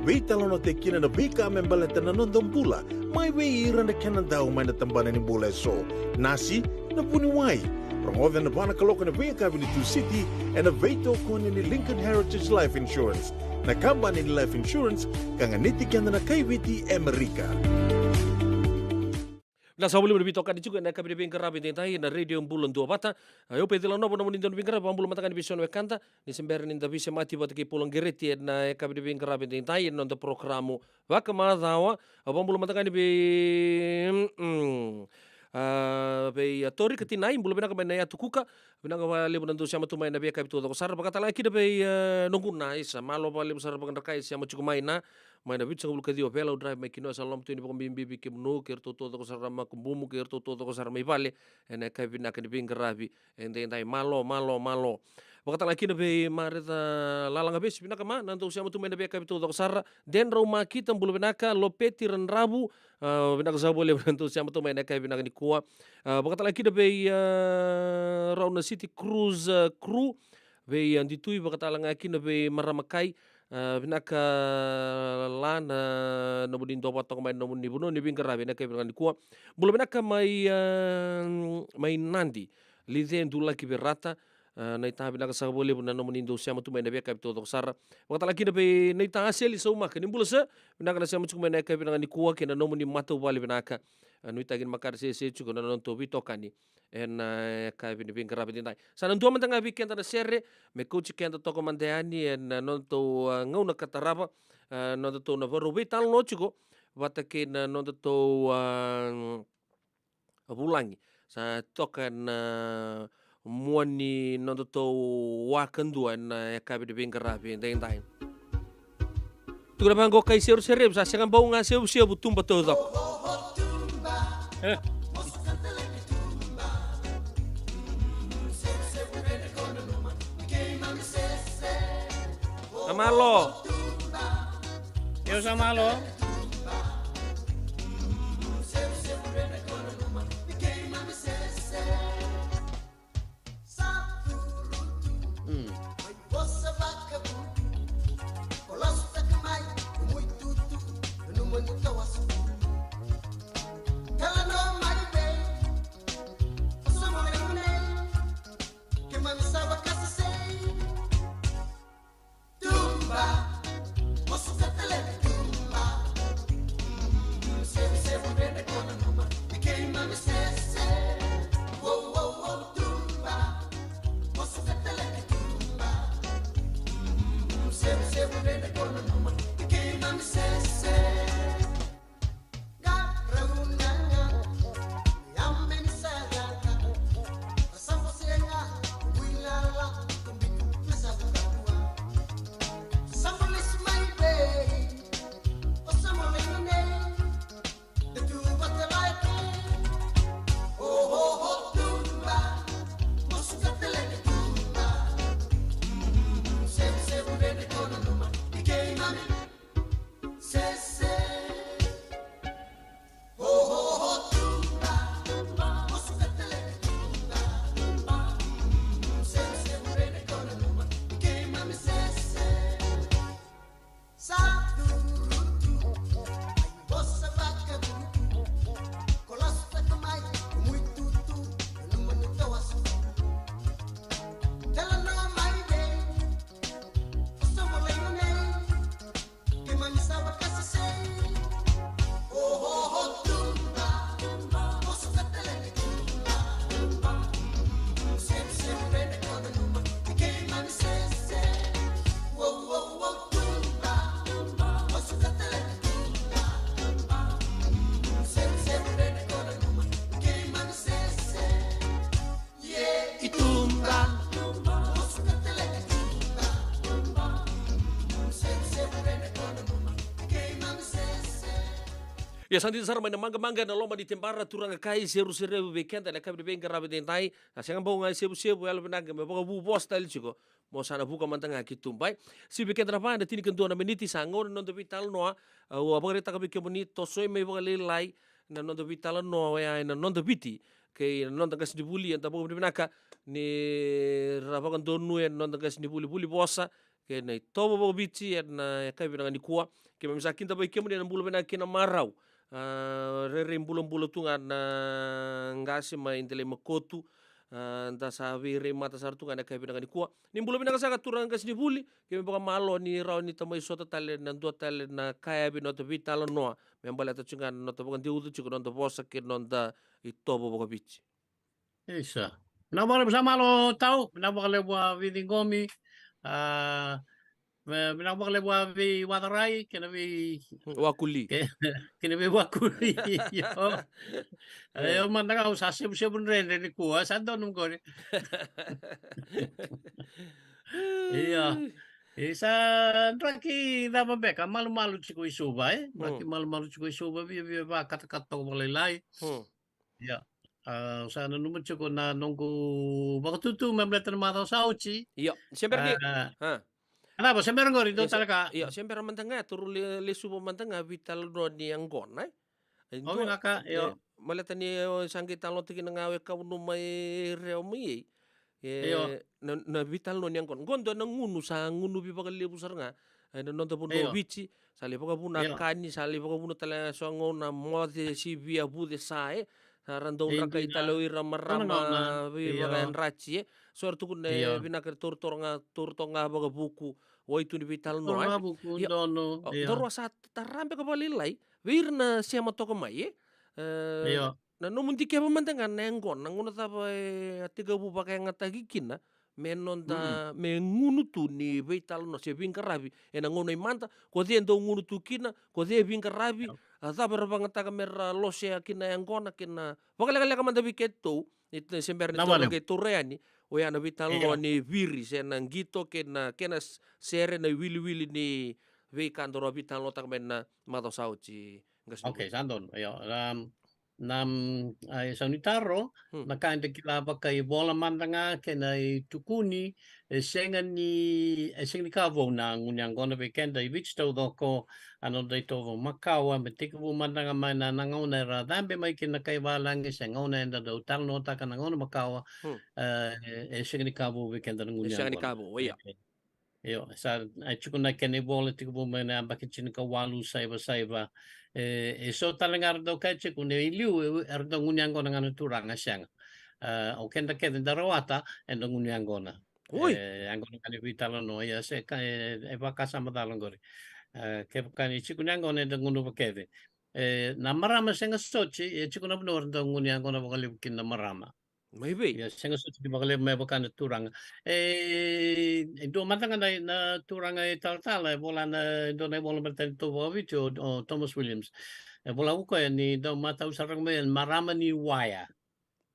Vitalono te kina na bika membaleta na nondong bula. Mai wei ira na kena dau mai na tambana ni bula so. Nasi na puni wai. Rongoven na bana kaloka na wei kabili tu city and na veito kone ni Lincoln Heritage Life Insurance. Na kambani ni life insurance kanga niti kenda na kaiwiti Amerika. Na sa boleh berbitokan juga na kami dibing kerabi tentai na radio bulan dua bata. Ayo pedila no bono monindo dibing kerabi ambul matakan vision we kanta ni semberan inda vise mati bata ki Paulang Gereti na kami dibing kerabi tentai no do programo waka madawa ambul matakan dibing be tori katinai bulu bena kamena ya tukuka bena ka lebu nandu siama tumai na be ka bitu ko sar bakata laki de be nonguna isa malo ba lebu sar bakan kai siama cukumai na mai na bitu bulu kadio bela drive mai kino salom tu ni bakom bimbi bikim no ker to ko sar ma kumbumu ker to ko sar mai vale ena ka bina ka dibing kerabi ende endai malo bakata laki de be mareta lalanga be bina kama nandu siama tumai na be ka bitu ko sar den roma kita bulu bena ka lopeti ren rabu bina ka sabole nandu siama tumai na ka bina ni kuwa bakata laki de be Rauna City Cruise crew be ditui bakata langa kina be maramakai binaka lana nomudin dopa tong mai nomun ni buno ni bingkara be naka binaka kuwa bulo binaka mai nandi lizen dula ki berata na ita binaka sa bole buna nomun indo siama tu mai na beka to sara bakata laki be na ita aseli so mak ni bulsa binaka na siama tu mai naka binaka ni kuwa kina nomun ni matu bali binaka nu ita gin makar se chuko na non to bitokani en ka bini bing karabi tintai sanan tua mantanga weekend na serre me coach kenda toko mandeani en non to ngauna kataraba non to na varo vital no chuko watake na non to bulangi sa tokan muani non to wakandu en ka bini bing karabi tintai tu grabang go kai seru serre sa sengan bau nga seu butumba to dok Amalo. Eu samalo. Ya santi sar mai na manga na loma di tembara turanga kai seru seru weekend na kabi ben karabe tentai na senga bau ngai sebu elo benaga me boga bu bos tal chiko mo sana buka mantanga kitumbai si weekend na pa na tini kento na meniti sango na ndo vital noa o abare taka be kemoni tosoi me boga lelai na ndo vital noa ya na ndo viti ke non tagas di buli anta boga benaka ni rabakan donu en non tagas di buli bosa ke na tobo boga bici na kai benanga ni kuwa ke misakin tabai kemoni na bulu benaka na marau rere bulan-bulan tunga na ngasi ma intele makotu nta sa vere mata sartu ngana kai binanga ni kuwa ni bulan binanga saka turanga kasi ni buli ke baka malo ni raw ni tamai sota tale na dua tale na kaya bi nota vitala noa membala ta cunga nota baka diudu cuka nota bosa ke nota itobo baka bici Isa. Nabale bersama lo tahu, nabale buat vidingomi, nabale buat vi wadarai, kena vi wakuli kena vi wakuli. Yo mandang aku sasib sebun rende ni kuah, sadon nunggu ni. Iya. Isa raki dama beka malu-malu cikui suba raki malu-malu cikui suba bi ba kata-kata ko malay. Ya. Sana numut cukup na nunggu waktu tu membeli mata sauci. Iya, sempre ni. Kenapa sempre ngori itu talaga? Iya, sempre mantanga turu le subo mantanga vital no ni angona. Oh, ngaka, iyo. Maleta ni sangki talo tiki ngawe kau no mai reo mi. Na vital no ni angona. Gondo na ngunu sa ngunu bi bakal lebu sarnga. Na nonto pun no bici. Sali baka pun kani, sali baka pun tala songona mode si via bude sae. Randong raka italo ira marama baka raci sortu kun binakar turtonga baga buku wo itu di vital no buku dono dorwa sa tarambe ka balilai wirna siama toko mai na no mundi ke pamantangan nengon nanguna tapa tiga bu baka ngata gikina menon ta mengunu tu ni vital no se vinkarabi ena ngono imanta ko dia ndo ngunu tu kina ko dia vinkarabi ata berapa ngata kamera lose kina yang kona kina bakal ka manda biketo itu sember ni tolo ke toreani o ya na vital no ni viris ena ngito kena sere na wili ni ve kandoro vital no tak mena mato sauci okay sandon ayo nam ay sanitaro nakainte kilaba kay bola mandanga kenay tukuni sengan ni kavo na ngunyang gona weekend ay which to ko ano dito makawa metiku mandanga mana nangona ra dambe may kinakay walang sengona enda do talno ta kanangona makawa sengan ni kavo weekend na ngunyang sengan ni kavo iya yo sa ay chukuna kenay bola tiku mana bakit ka walu saiba so talangar do kache kune iliu erdo ngunyang gona ngana turanga siang o kenda kenda darawata endo ngunyang gona angona kani vitalo no ya se ka eva casa madalang gori ke kani chikunyang gona endo ngunu bakede na marama senga sochi chikuna bnor endo ngunyang gona bakali kin na marama maybe ya senga sochi bakali me bakana turanga do matanga na turanga tal bola na do na bola bertan to bicho Thomas Williams bola ko ni do mata usarang me marama ni waya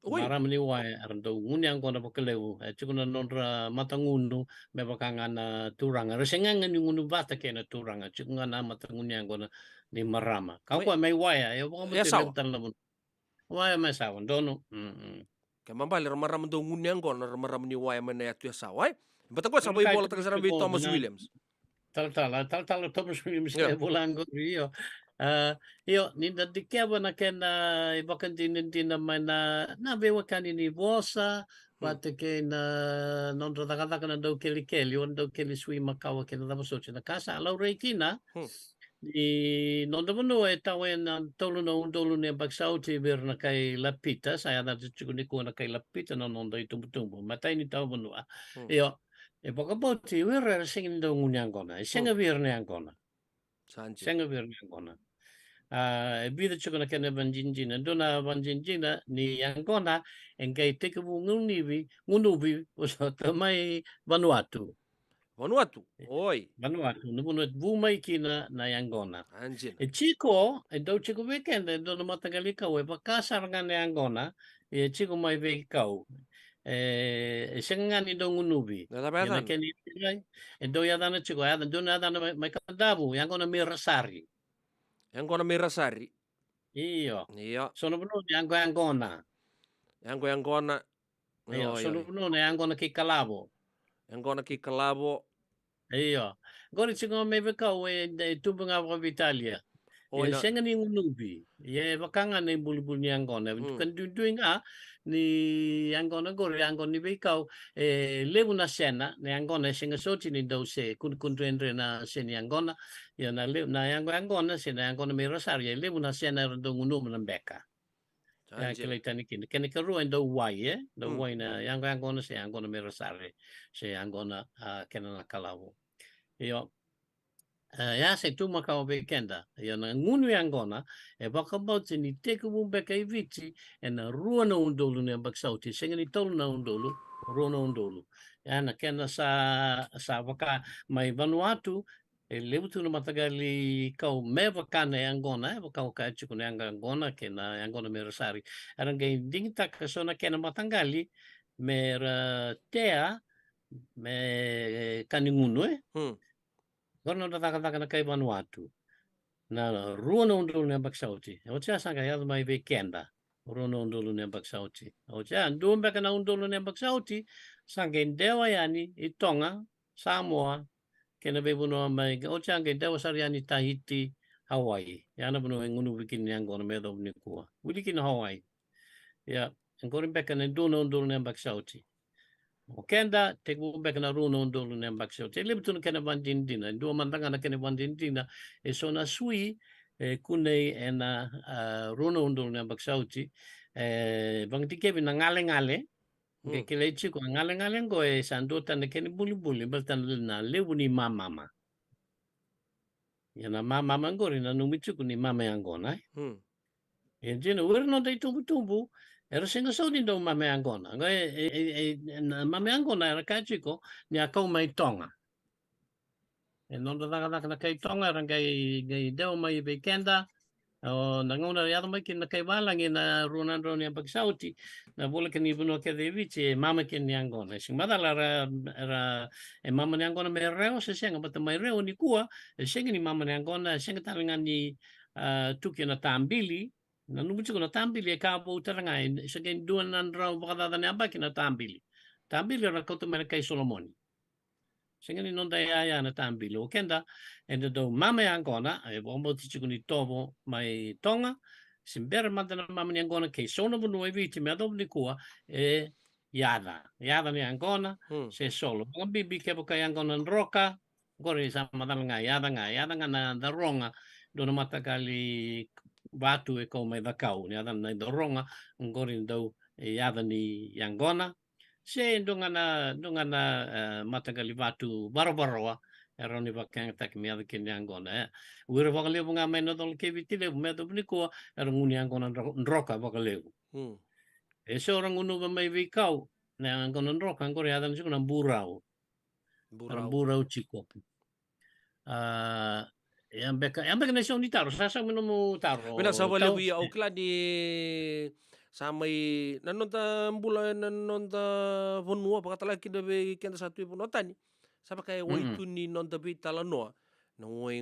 marama ni waya ardo ngunyang ko na bakaleu chukuna nonra matangunu me bakanga na turanga resenga ni ngunu bata ke na turanga chukuna na matangunyang ko na ni marama ka ko may waya yo ko mo tan labon waya me sawan dono Kemambali ramaram do ngunyang gona ramaram ni waya mana ya tuya sawai. Bata ko sabay bola taga sarang Thomas Williams. Tal Thomas Williams ke bola ngo rio. Yo ninda dikeba na kena ibakan din na mana na bewa kanini bosa bate ke na non rata na do keli on do keli sui makawa ke na so na casa la reitina. Di non devono tawen tolu no dolu ne baksauti bir na kay lapita saya na chukuni ko na kay lapita no non dai tumbo matay ni taw bunwa yo pagkaboti wir singin do ngunyang kona singa bir ne angkona singa bir ne angkona bida chukuna kene banjinjina dona banjinjina ni angkona engkay tekabu ngunubi uso tamay Vanuatu oi Vanuatu numunut bumay kina na Yanggona anjin chico do chico weekend do na matagali ka we pakasar nga na Yanggona chico may ve kau senga ni do ngunubi na keni do ya dana chico ya do na dana may kadabu Yanggona may rasari Iyo. Iya. Sono venuti anche Ancona. Ancona. Iyo, Oh, sono iya. venuti Ancona che calavo. Ancona ki kalabo. Iyo. Gori singo me bekau tubu nga kwa Italia. Oh, Ya ina. senga ni ngunubi. Ya bakanga ni bulu-bulu ni Ancona. Kan duing ni Ancona gori Ancona ni bekau levu na sena ni Ancona senga soti ni dau se kunendre na seni Ancona. Ya na levu na Ancona sena Ancona me rosario levu na sena ro ngunu na beka. Ya kila itani kini kene karu endo wai do wai na yang Ancona se Ancona me rosario se Ancona kena na kalawo. Yo ya se tu makau bekenda ya na ngunu Ancona e baka bauti ni teku beka i viti e na rua na undolu ne baksauti senga ni tolu na undolu rua na undolu ya na kena sa baka mai Vanuatu e lebutu na matagali kau me vakana e Ancona e bakau ka chiku ne Ancona ke na Ancona me rosari arangai dingta ka sona kena matangali me tea me kaningunu Gorno da taka na kai Vanuatu. Na rua na undulu ne baksauti. O tia sanga yadu mai weekenda. Rua na undulu ne baksauti. O tia ndumbe ka na undulu ne baksauti. Sanga indewa yani i Tonga, Samoa. Kena bebuno mai. O tia indewa sariani Tahiti, Hawaii. Yana buno ngunu wikini Ancona me do ni kua. Wikini Hawaii. Ya, ngorin beka na undulu ne baksauti. O kenda te beka na runa undolu ne baksau te lebtu kena vandindina do mandanga na kena vandindina e sona sui kunei ena runa undolu ne baksau ti bang tike na ngale ke kele chico ngale go e sandota ne kena buli bertan na lewu ni mama yana mama ngori na numichuku ni mama Ancona e jeno werno dai tumbu era senga saudi do mame Ancona. Mame Ancona era kachiko ni akau mai Tonga. E non da na kai Tonga era ngai deo mai weekenda. O na ngona ya mai kin na kai wala ngi na Ronaldo ni baksauti. Na bola kin ni buno ke device mama kin ni Ancona. Sing madala era e mama ni Ancona me reo se senga but mai reo ni kua e senga ni mama ni Ancona senga talinga ni tuki na tambili na nubuchi na tambili e kabo utaranga sa gen duan nan raw baka na abaki na tambili ra koto mena kay Solomoni singani non dai aya na tambili o kenda and do mama Ancona e bombo tichiku ni tobo mai Tonga simbera mata na mama ni Ancona kay sono bunu e viti me adob ni kua e yada ni Ancona se solo mga bibi ke kay Ancona roka gori sa madal nga yada nga na ronga do na matakali batu e kau mai vakau ni adan na doronga ngori do e ada ni Ancona se ndongana matagali batu baro era ni vakang tak mi ada kin Ancona wira vakale bunga mai no dol keviti le me do ni ko era nguni Ancona ndroka vakale e se orang unu mai vikau na Ancona ndroka ngori adan sikuna burau chiko yang beka na siya ni taro sa mo taro Bina sa wala bi aukla di samai nanonta mbula nanonta vonua pakatala kinda be kenda satu pun otani sapa kay waitu ni nonta bi talanoa no ngoy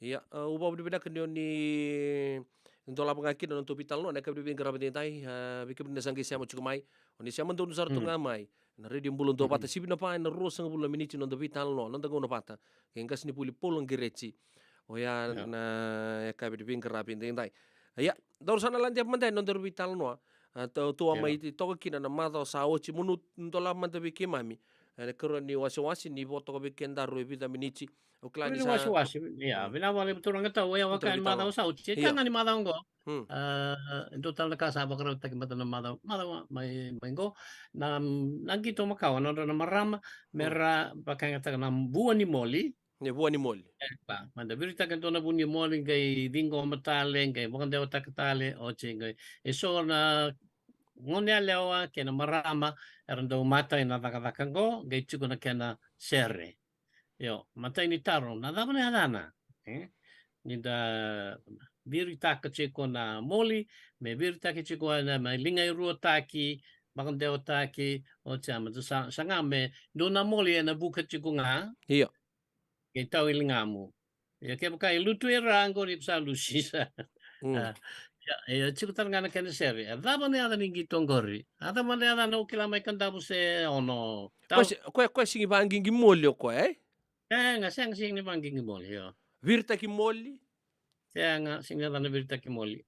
ya uba bida kendio ni ntola pangakit nonto pital no nakab bi ngarabe tai bikab na sangi siya mo chukumai oni siya mandon sar tunga mai na ready mbulon to pata sibina pa na rosang bula miniti nonto pital no nonta ngono pata kengas ni puli polong gereci o ya na yakab bi ngarabe tai ya daur sana lantia mantai nonto pital no to mai to kina na mata sawo chi munut ntola manta bi kimami na kero ni wasi ni voto ko bi kenda ro bi miniti o klani sa wasi ya vina vale turang kata ya wakan mada usau che kana ni mada ngo en total na casa bakro tak mata na mada mai ngo na nagi to makawa no na marama mera bakang kata na buani moli ne buani moli pa manda virita kan to na buani moli ngai dingo matale ngai bakan dewa takatale o che ngai eso na ngone lewa kena marama erando mata ina vakakango ngai chuko na kena serre yo mata ini taro na dama na dana ninda virita ka cheko na moli me virita ka cheko na mai lingai ruotaki bakan dewa taki o chama sanga me do na moli na buka cheko nga iya ke tau ilingamu ya ke buka lutu era ngori sa lusisa Ah, Ciku ngana kena seri. Dava ne ada ningi tongori. Ada mane ada no kila mai kandabu se ono. Tau. Koe singi vangingi molli o koe, eh? Nga seng sing ni bangingi moli yo. Virta ki molli? Nga sing ada na virta ki moli.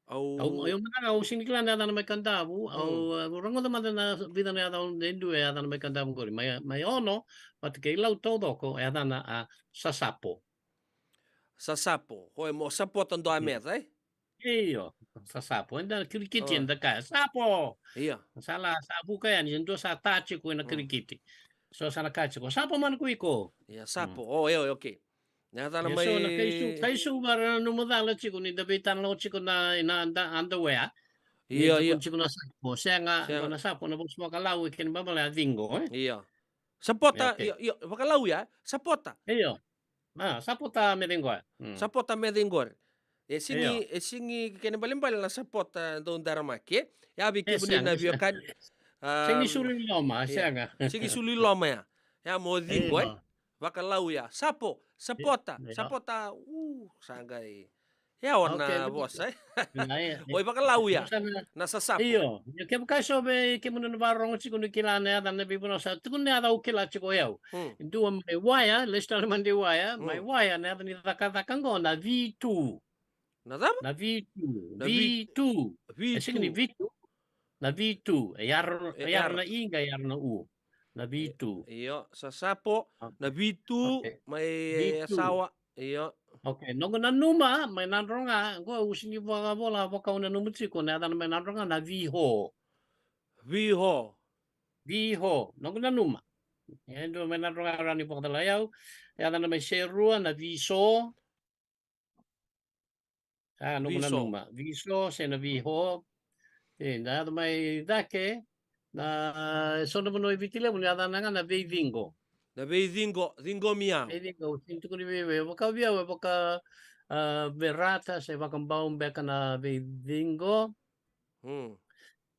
Au Au... yung mana au sing kila ada na mai kandabu. Au rongo da manda na vida na ada nendu e ada na mai kandabu gori. Mai ono pat ke ilau todo ko ada na sasapo. Sasapo. Koe mo sapota ndo a meta, eh? Iyo, sasapo. Enda kirikiti enda kaya. Sapo! Iya. Sala sabu kaya ni ndo sa tachi ko na kirikiti. So sana kachi ko. Sapo man ko iko. Iya, sapo. Oh, iya, oke. Nata na may... So na kaisu bara no modala chiko ni dabitan lo chiko na underwear. Iya. Chiko na sapo. Siya nga na sapo na bukso makalaw ikin babala dingo. Iya. Sapota, iya, makalaw ya? Sapota. Iyo. Sapota medengor. Sapota medengor. Singi kene balimbal na sapota doon daramake. Yabi ki bunin na biokan. Singi suli loma, siya nga. Singi suli loma ya. Ya mo dingo eh. Bakalaw ya. Sapota. Sangay. Ya warna boss eh. Oy bakalaw ya. Nasa sapo. Iyo. Kaya kaso be kimuno na barong chiko ni kilana ya dan nabi puno sa tukun na daw kila chiko yaw. Dua may waya, lista naman di waya, may waya na ni takatakan ko na V2. Na V2. Sige ni V2. Na V2. Ayar na I, ayar na U. Na V2. Iyo, sa sapo, na V2, may asawa. Iyo. Okay, nung nanuma, may nanronga, ko usin ni bola baka una numutsi ko na may nanronga na V-ho. Nung nanuma. Yan do may nanronga rani po katalayaw. Yan na may serua na V-so. Nung nanuma. V-so, se na V-ho. Na may dake na so na mo ibitile mo yata na nga na V-vingo. Na Zingo miang. Zingo, sinto ko ni bebe. Baka biya, baka berata sa bakang baong beka na Zingo.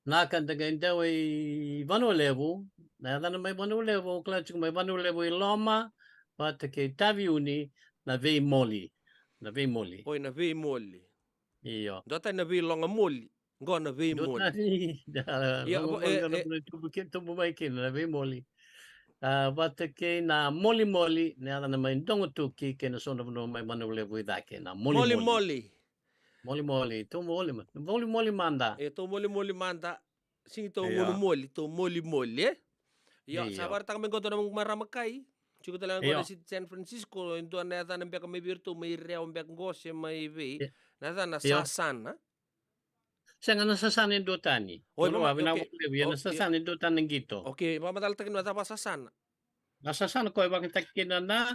Nakan tagay daw ay Vanulevo. Nayata na may Vanulevo. Klats ko may Vanulevo ay Loma. Pati kay Taviuni na Moli. Oy, na Moli. Iyo. Dota na longa Moli. Ngo na Moli. Dota ni. Na Moli. Batake na moli na na may dongotuki ke na sono no may manulevo idake na moli to moli manda to moli manda sing to moli eh yo sabar tak men goto namang maramakai chuko talang ko si San Francisco ndo na ta nang beka may virtu may rew bek ngose may ve na sasan siya nga nasasanin do tani. Oy, mama, yan nasasanin do tani gito. Okay, mamadaltakin mo ta sasana. Nasasan ko bakit takina na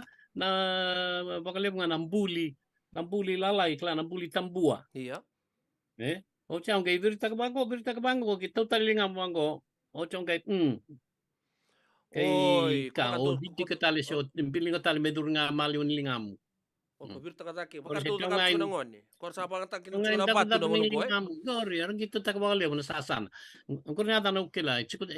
bakalim nga ng buli lalay kla ng buli tambua. Iya. O chang kay virta ka bango kita tali nga bango. O chang kay kay ka o hindi ka tali siya biling ka tali medur nga maliw nilingamu. Birta kataki, bakit ka ngon ni? Kor sa pang takin ng batu na mo ko. Gori, arang gito takbali mo nasasan. Ang kurnyata na ukila, chikot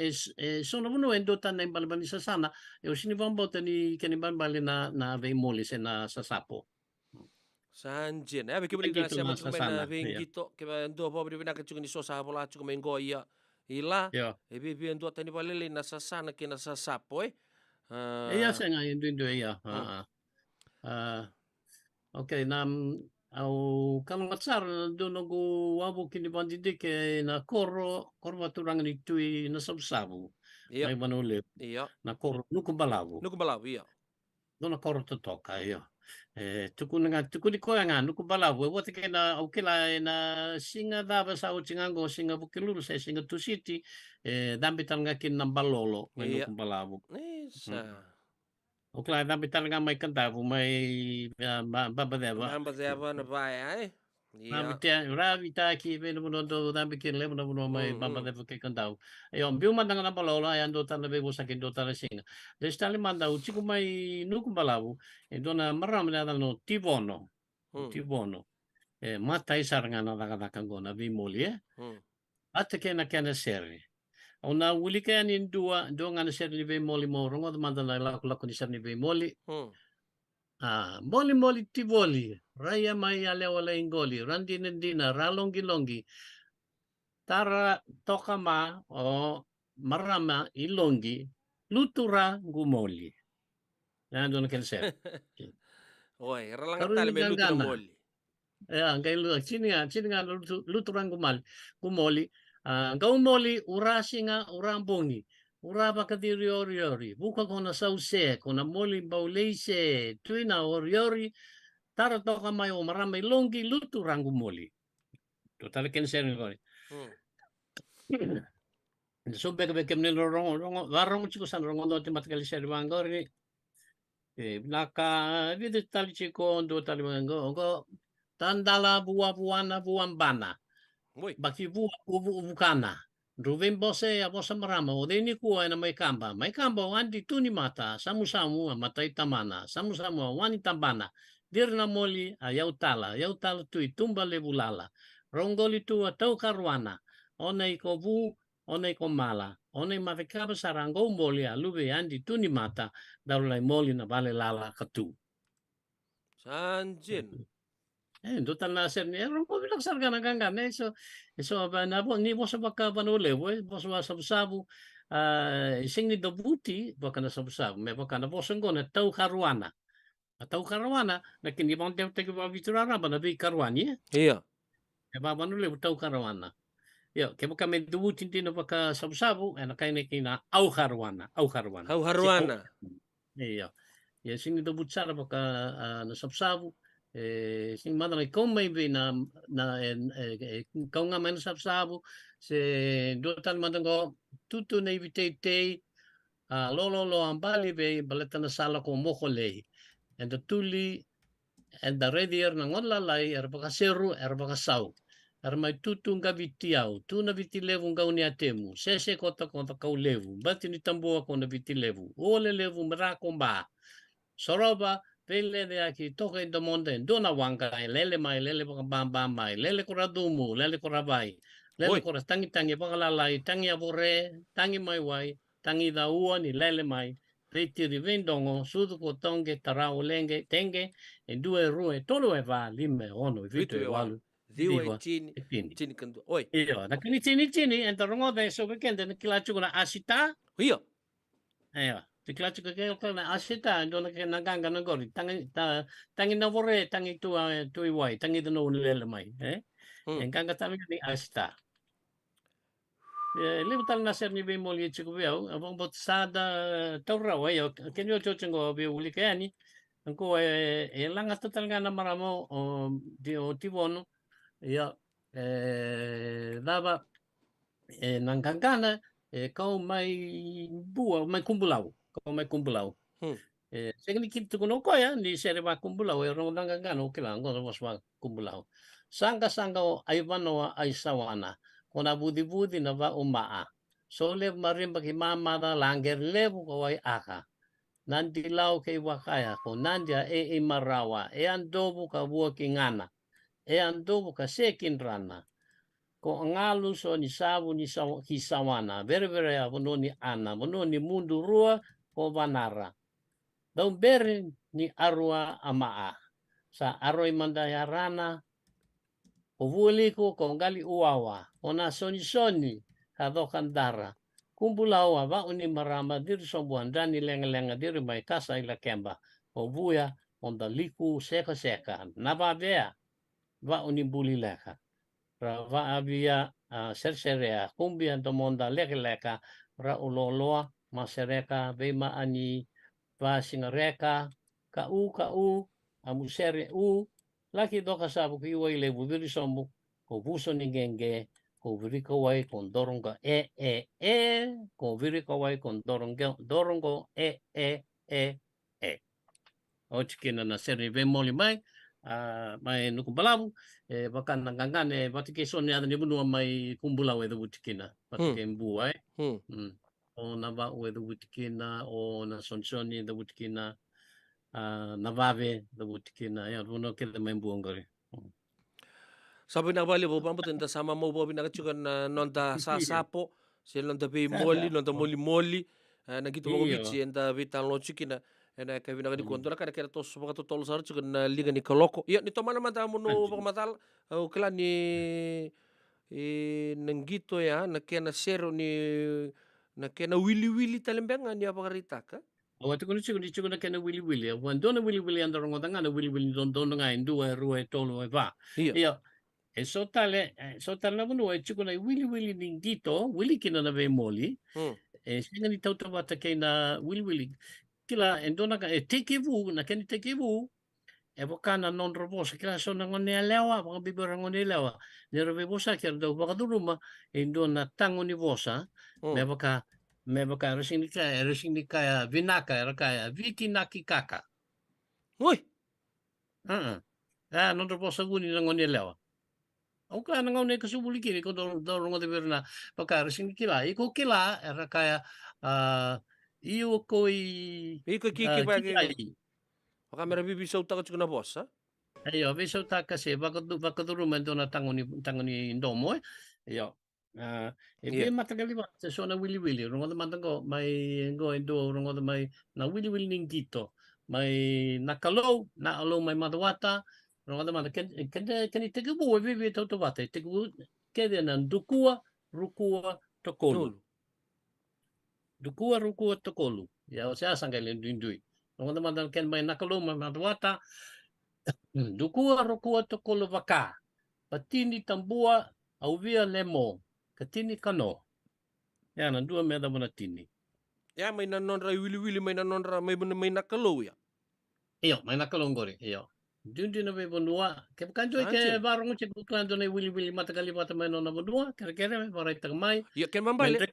so na mo endo tan na imbalban ni sasana, e sinibang bota ni kaniban bali na moli se na sasapo. Sanjin, abi kibuli na siya mo na gito, kaya ndo pobre pinakachuk ni sosa bola chuk men goya. Ila, e bibi endo tan ni balili na sasana kina sasapo Iya sa nga endo iya. Okay, au kamatsar do nagu wabu kini bandidi ke na korro turang ni tui na sabsabu. May manulip. Iya. Na korro nukumbalabu. Iya. Do na korro totoka iyo. Tukun ko nga nukumbalabu. Wati ke na ukila na singa daba sa uchingango singa bukilulu sa singa tu city dambitan nga kin nambalolo may nukumbalabu. Isa. Okla dapat talaga may kanta po may babadeva. Babadeva na ba ay? Ravi taki velo mo do dapat kinle mo may babadeva kay kanta. Ayon, biuman nga na palola ayan do tan na bebo sa kin do tan singa. Destali manda uchi ko may nukumbalabu do na marami na no tibono. Matay sar nga na nakatakan ko na bimoli At kaya na seri. Ona wuli kaya ni dua nga na siya ni moli mo rongo manda na lako ni siya ni moli. Moli tivoli, raya mai ale wala ingoli, randinendina, ralongi-longi, tara tokama o marama ilongi, lutura gumoli. Nandun ken sir. Oi, ralangat Karuni tali may luto na gangana. moli. Kay sini nga luturang gumoli. Gaumoli urasi nga urambongi. Uraba kadiri oriori. Buka kona sause, kona moli bauleise, tuina oriori. Tara toka mai o maramay longi luturang gumoli. Total ken sir ni. So beke nilo rongo warong chiko san rongo do timatkali sir bangori. Naka vide tali chiko do tali mango tandala buana buambana. Baki bukana. Ruvin bose ya bosa marama o deni kuwa na may kamba wandi tuni mata samu matai tamana samu wani tambana dirna moli ayaw tala tui tumba lebulala rongoli tu atau karwana onay ko bu onay ko mala onay mafikaba sarango moli alube andi tuni mata darulay moli na bale lala katu Sanjin. Dutan na sir ni ron ko bilang sarga naganggan so ba na ni bosa baka banule bosa ba sabu sing ni dabuti baka na sabu me baka na bosa ngona tau karwana na kini bang te ba biturara ba na bi karwani Iya. e ba banule tau karwana yo ke baka me dabuti tino baka sabu na kay kina au karwana iya ya sing ni dabut sara baka na sabu sing mana may komay na kau nga man sabsabo se dotal man ngo tutu na ibitete lolo ang bali be balata na sala ko mokole and the tuli and the readier ng onlalay baka seru baka saw may tutong gabitiaw tu na bitilevu ngaw ni atemu sese kota kau levu bati ni tambo ako na bitilevu ole levu merakomba soroba pele de aki toke do monde dona wanga lele baka bamba mai lele kuradumu lele kurabai lele kuras tangi baka lalai tangi abore tangi mai wai tangi da ni lele mai reti rivendongo sudu ko tonge tarau lenge tenge e due rue tolo e va lime ono vitu e walu Diwa chini kandu. Oi. Iyo, na kini chini entarongo de so bekende na kilachu na asita. Iyo. Iyo. Tiklachu ka na asita ndo na naganga na gori tangi na bore tangi tu iwai tangi no nilele mai engkanga tami ni asita libutal na ser ni be moli chiku beo abong bot sada taura wa yo kenyo chochengo be uli kani angko langa total nga na maramo di tibono ya daba nangangana kau mai kumbulau Segni kitu kuno ko ya ni sere ba kumbulau ero nangangano kila ngo was ba kumbulau sanga o ayvano ay sawana kona budi na ba umaa so le marim bagi mama da langer lebu ko ay aka nandilaw kay wakaya ko nandia marawa andobu ka buokingana andobu ka sekinrana ko ngalu so ni sabu ni kisawana very abono ni ana mono ni mundu rua ko banara daun berin ni arwa amaa sa aroy mandayarana o vuliko ko ngali uawa ona soni kado kandara kumbulawa ba uni marama dir sombuan dani lenga dir mai kasa ila kemba o buya onda liku seka nababea ba uni buli leka va abia serserea kumbia tomonda leka ra uloloa masereka bema ani va singareka ka u amusere laki doka sabu ki wai le budiri sombu ko buso ni genge ko viri ko wai kon doronga ko viri ko wai kon dorongo o chikina na seri ve moli mai mai nuku balabu bakan nangangan batike soni ada ni bunua mai kumbula we the butikina batike mbuai o na ba we the butikina o na sonsoni the butikina na vave the butikina ya buno kele mai mbuongori Sabi na bali bo pambo tenda sama mo bo binakachukan nonta sasapo sila nonta be moli nonta moli na gitu mo bichi enda vitan lo chikina ena ka vina ni kontola kana kera tos paka totol sar chuka na liga ni kaloko ya ni tomana mata muno paka matal au kala ni nanggito ya na kena sero ni na kena wili talembenga ni apa karitaka Waktu kuno chiku na kena wili. Wan dona wili anda rongo tanga na wili don ngai dua rua tolo va. iya Iya. So tale na muno chiku na wili ni gito, wili kina na ve moli. Singa ni tauta wata kena wili. Kila endona ka tekevu na kena tekevu. Wakana non robosa kila so na ngone lewa, mga bibara ngone lewa. Ni robe bosa kira do baka duruma endona tango ni bosa. Me baka resing ni kaya vinaka kaya viki naki kaka. oi Non robosa guni na ngone lewa. O ka na ngone kasubuli kiri ko do ngode berna baka resing kila. Iko kila era kaya iyo koi iko kiki pa kiki. Baka mera bibi sa utaka chuka na bossa Ayo, viso ta kasi baka duruma endona tango ni ndomo. Ayo. Iya. Matagal ba so na wili rongo matango may go endo rongo may na wili ning gito may nakalo na alo may madawata rongo man kan itegubo vivi to bata itegubo kede nan dukua rukua tokolu ya o sea sangale ndui rongo man kan may nakalo may madawata dukua rukua tokolu vaka patini tambua auvia lemo katini kano. Ya na dua meda bona tini. ya may nanonra wili may nanonra may nakalo ya Iyo, may nakalonggori. Iyo. Dundi na may bonua. Kaya kanjo ke barong chik buklan do na wili matagali mata may no na bonua. Kaya may baray tagmay. ya ken mambale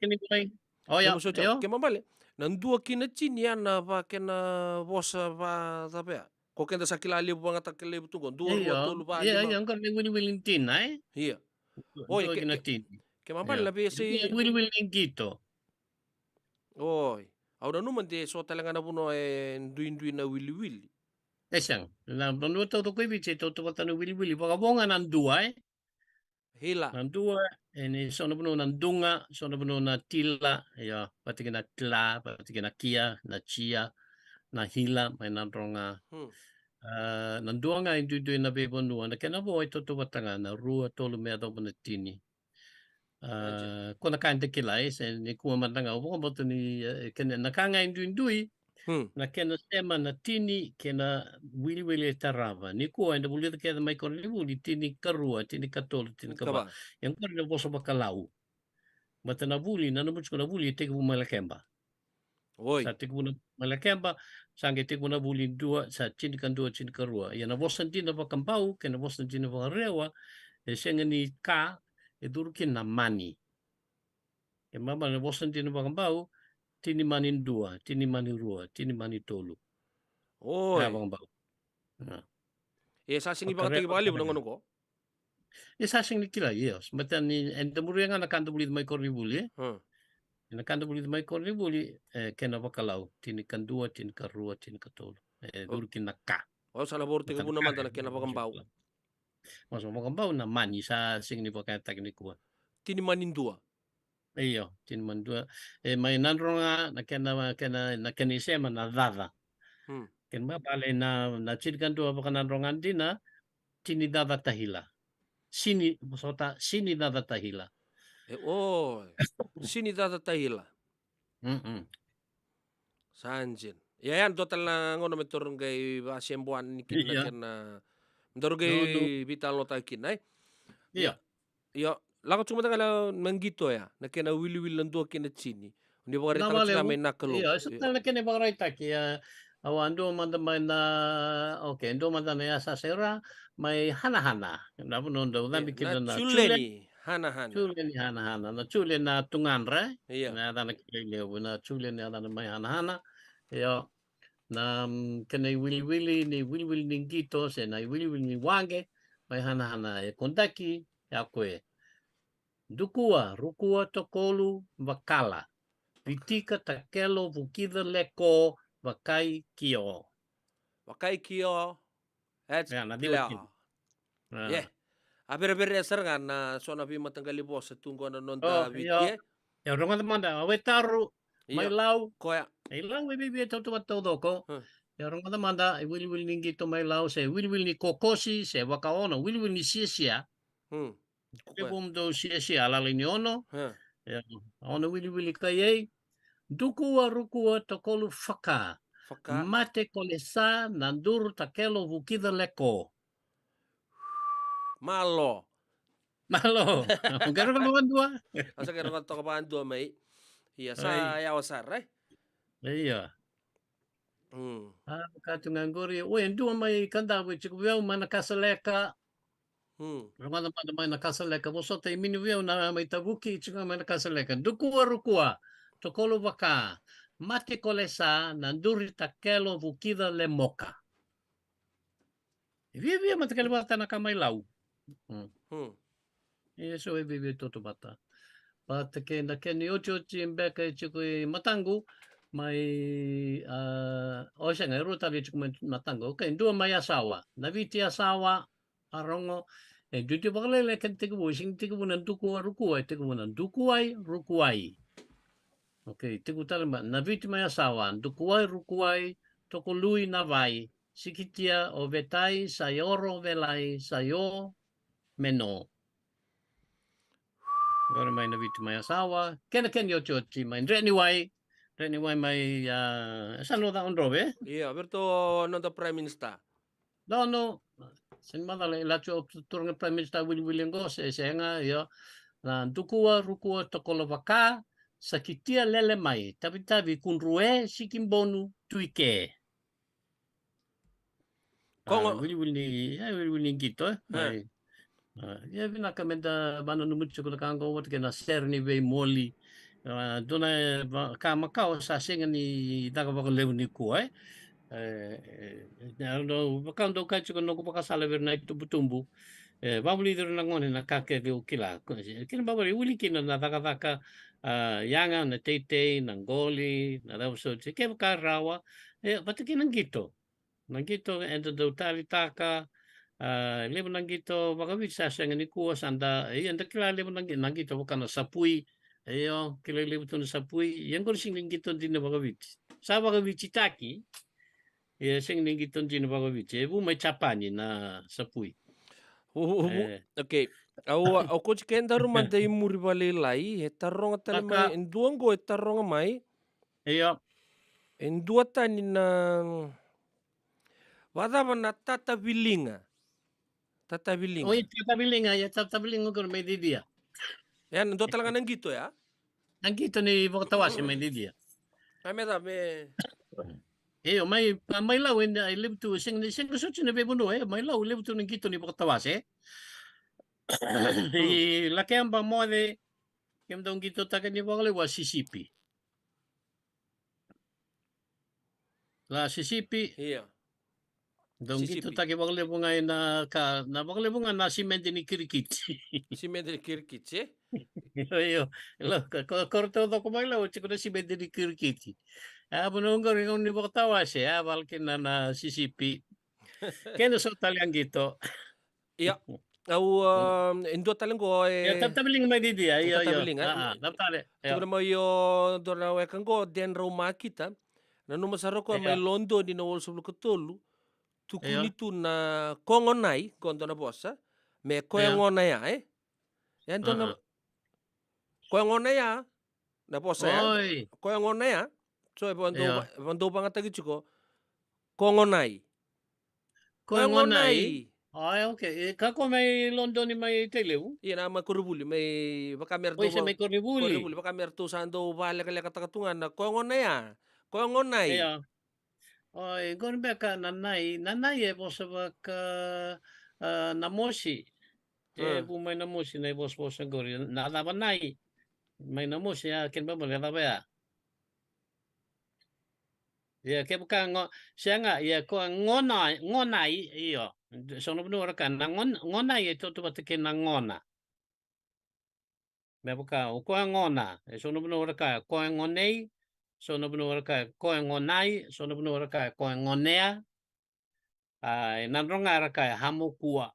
Oh ya. ken mambale nandua kina chini ya na pa kena bossa pa tapea ko kenda sakila ali buanga takile butungo dua tolu pa Iya, ang kan wili tin ay. iya Oi, kina tin. ken mambale labi si Wili gito. oi auda numan de so talanga na buno ndui na wili Esang. Na bonua to ko biche to bata no wili. Baka bonga nan dua eh. hila Nan dua ini sono buno nan dunga, sono buno na tila, ya, pati kina tla, pati kina kia, na chia, na hila, may nan ronga. Nan dua nga indu na bebo nua, na kena bo ito to batanga na rua tolu mea do bona tini. Kona kain te kilai, se ni kuma matanga, upo boto ni, kena nakanga indui, na kena sema na tini kena wili tarava. Ni kuwa enda bulita kena mai koni wuli tini karua, tini katolu, tini kaba. Yang kore na boso bakalau. Mata na wuli, na namuchko na wuli, teke bu malakemba. oi Sa teke bu na malakemba, sange teke bu na wuli dua, sa tini kan dua, tini karua. Ya na bosan tini na bakambau, kena bosan tini na bakarewa, senga ni ka, durukin na mani. Ya mama na bosan tini na bakambau, tini mani dua, tini mani rua, tini mani tolu. oi Bakambau. sa singi baka tagi bali buno ngono ko Sasing ni kila, yes. Matan ni enda muri nga nakanda buli may korni buli. Nakanda buli may korni buli kena bakalau tini kandua, tini karua, tini katolo. Dulu kina ka. o sa labor tiga buno man kena bakambau Mas bakambau na mani sa sing ni bakaya tagni kuwa. tini manindua Iyo, tini mandua. May nanronga nakena isema na dada. Ken ba bale na chini kandua baka nanrongan dina tini dada tahila. Sini dada tahila. sini data tahila sanjin ya yan total na ngono metorong gay basembuan nikin na kena metorong gay vital lo takin ay iya lako cuma tagala manggito ya na kena wili landua kena chini hindi ba rin tayo may nakalo iya sa na kena ba rin taki awando man na okay ando man na sa sera may hana-hana na puno daw na bikin na chuleni hana-hana na chule na tunganra iya na na na chule na may hana-hana yo na kena wili ni gito se na wili ni wange may hana-hana kondaki yakwe dukua rukua tokolu bakala vitika takelo vukida leko wakai kio that's yeah aber ser kan na so na bi matanggali boss tunggo na nonta ya ronga manda awetaru Mai Iya. lau. Koya. Mai lau e bibi to bata doko. Ya orang kata manda wili wili ni gito mai lau se wili wili ni kokosi se wakaona wili wili ni sia. Koya. Bum do sia ala ni ono. Ha. Ya ono wili wili kai dukua rukua tokolu faka. Faka. Mate kolesa nandur takelo vukida leko. Malo. Malo. Garo kaluan dua. Asa kero ka to ka dua mai. Iya Ai. sa ya wasar Iya. Katu nganguri. Oi, dua mai kanda we chiku weu mana kasaleka. Ramada mana mana kasaleka. Bosota imini weu na mai tabuki chiku mana kasaleka. Dukua rukua. Tokolo waka. Mate kolesa nanduri takelo vukida lemoka. Via mata kali bata na kamai lau. Eso e vive toto bata. Bata ke na ke ni ocho chimbeka chiku matangu. Mai osa nga ruta vi chiku matangu. Okay, dua mai asawa. Naviti asawa arongo. Duti bakalele kan tiku sing tiku nan duku rukua tiku nan dukuai rukuai. Okay, tiku talima naviti mai asawa dukuai rukuai toko lui navai sikitia o vetai sayoro velai sayo meno. Gora mai naviti mai asawa kena ken yo chochi mai reni wai mai sano da ondrove. Iya, berto nonto prime minister. No. Sen madale la cho turun prime minister William Gose senga yo na dukua rukua tokolo waka sakitia lele mai tabi kunrue sikimbonu tuike. Kongo Willi gitu mai. Ya vina kamenda bana numutsu ko kango wat kena serni ve moli. Dona kama kao sa senga ni daga bako lewni ko no kando kachu no ko pakasala ver na tumbu. Babuli der na ngone na kake ge ukila. Kina babuli uli kina na taka yanga na tete na ngoli na daw so ke karawa batiki nang gito. Nang gito endo do tali taka lebo nang gito baka bisa senga ni kuwa sanda enda kila lebo nang gito kana sapui. Ayo kila lebo tun sapui yang ko sing gito din na baka vich. Sa baka vichitaki sing ningiton din baka vich. Bu mai chapani na sapui. Okay. Au coach ken daru manda imuri vale lai taronga tali mai enduango taronga mai. Iya. Endua tani na wadava na tata vilinga. Tata vilinga. Oh, tata vilinga ko may didia. Yan, ndo talaga nang gito ya? Nang gito ni Bokatawasi may didia. Ay me. May law in I live to sing gusto na bebuno may law live to nang gito ni Bokatawasi. Laki ang mo de yung dong gito taga ni Bokalewa CCP. La CCP. Iya. Dong gito taga Bokalewa ngayon na Bokalewa nga na simente ni Kirikit. Simente ni Kirikit, Yo, korto do ko may law chiko na simente ni Kirikit. Bunonggo rin ni Bokatawasi balkin na CCP. Kaya so talang gito. Iya. Au endo talengo tabiling may didi iya tabiling naptale tugna mo yo dona wekango den rauma kita na numa saroko may londo ni na wolso lukotolu tukuni tu na kongonai kondo na bossa me koyangona ya yan dona koyangona ya na bossa ya koyangona ya so bando bangata gichuko kongonai Ay, okay. Kako may London ni may telew? Iya na may kurubuli, may baka merto. Oy, may kurubuli. Baka merto sando bala kala katakatungan na kongon na ya. Kongon na ya. Oy, gon beka nanay bos baka namosi. Bu may namosi na bos gori. Na nay. May namosi ya ken ba bala ba. Ya ke bukan siya nga ko ngonay iyo. Sono benar kan ngona itu tu batike ngona. Mebuka ko ngona. Sono benar ka ko ngonei. Sono benar ka ko ngonai. Sono benar ka ko ngonea. Nandronga ka hamukua.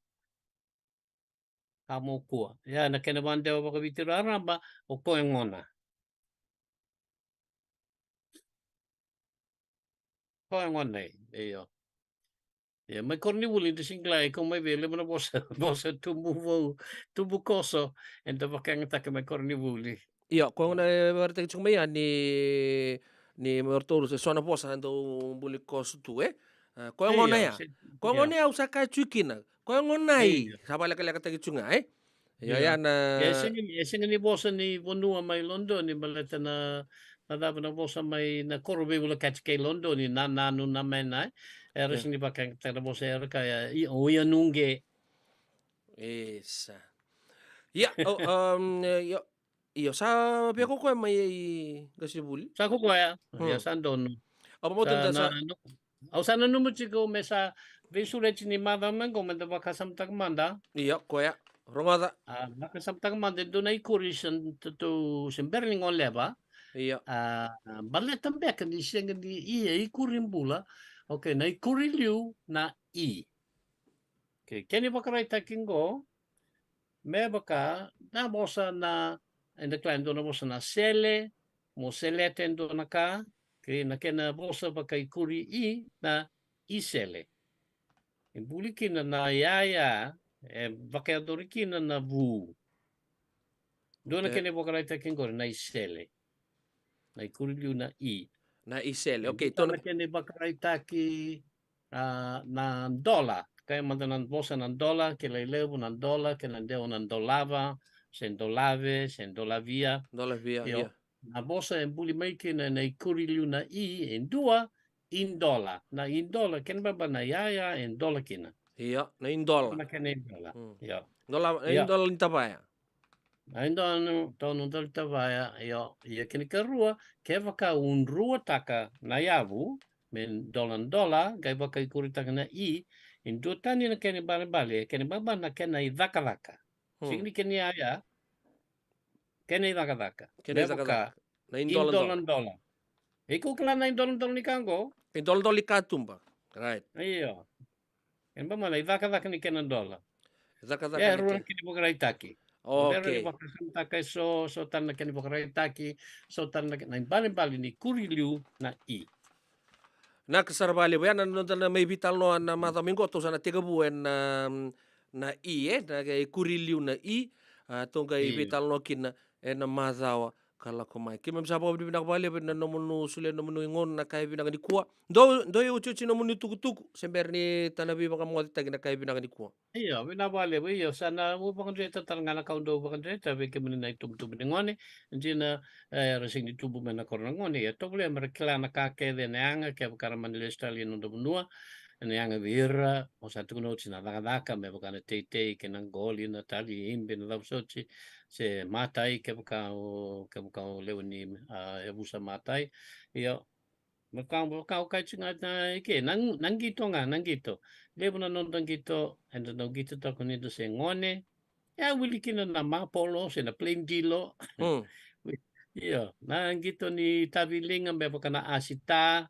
Ya na kena bande ba ka bitirara ba o ko ngona. Ko ngone iyo. Ya, may kornibuli di singlay kung may bili mo na bosa tumbu koso and bakang taka may kornibuli. Iya, kung na berarti cuma ya ni mertoro se sona posa ando buli kosu tu ko ngona ya. Ko ngona ya usaka chukina. Ko ngona i. Sabala kala kata chunga Ya ya na Singin ni bosa ni bonua may London ni baleta na dapat na bosa may na korbe wala catch kay London ni nanu na menay. Era sing ni bakang taka bosa era kaya oya nungge. Esa. Ya, iyo sa pia ko may gasibuli. Sa ko ya. Ya sandon. Apa mo tunda sa Au sana numu chico mesa visure chini mada mango menda bakasam tak manda. Iya, ko ya. Rongada. Bakasam tak manda do na ikurishan to semberling on leva. Iya. Baletam beka di senga di iya ikurin bula. Okay, na ikuriliu na i. Okay, keni bakarai takingo. Me baka na bosa na enda klaim do na bosa na sele, mo selete endo na ka. Okay, na kena bosa baka ikuri i na isele. Imbulikin na yaya, baka adorikin na bu. Doon na kena bakarai takingo na isele. Na ikuriliu na i. Na isele. Okay, to na kena bakarai taki na dola. Kaya manda ng bosa ng dola, kila ilevo ng dola, kila deo ng dolava, sen dolave, sen dolavia. Dolavia, iya. Na bosa en buli maiki na ikuriliu na i en dua in dola. Na in dola, ken ba na yaya en dola kina. Iya, na in dola. Na ken en dola. Iya. Dola, in dola intabaya. Na in dola, tono dola intabaya, iya kini karua, keva ka un rua taka na yavu, men dola, gai baka ikuri taka na i, in dua tani na kene bale kene baba na kena i vaka. Singli kene aya, kene i vaka. Kene vaka. Na in dola. Iko kala na in dola ni kango? In dola katumba. Right. Iyo. Kene baba na i vaka ni kena dola. Vaka. Ya, ruang kini bukarai taki. Okay. Taka so tan na kene bukarai taki, so tan na bale ni kuriliu na i. Na kasarbali ba yan na may vital no na matamingo to sana tiga buwan na i na kay kuriliu na i tong kay vital no kin na mazawa kala kumai kimam sa po bibina bali na nomunu sule nomunu ingon na kay binang ni kuwa do yo chuchi nomunu tukutuku sember ni tanabi baka mo tagi na kay binang ni kuwa iya binabali iyo sana mo bang dito talanga na kaundo bang dito be kemen na itum ngone njina resing di tubu mena korangone ya to bole merkla na kake de nanga ke bakara manile stali no do nua nanga vira o sa tu no china daka me bakana tete ke nangoli na tali imbe na sochi se matai ke bakao leoni ebusa matai iyo Makau kai chinga na ke nangito lebo na nondang gito and no gito to kunido se ngone ya wilikina na mapolo se na plain dilo iyo na gito ni tabilinga be kana asita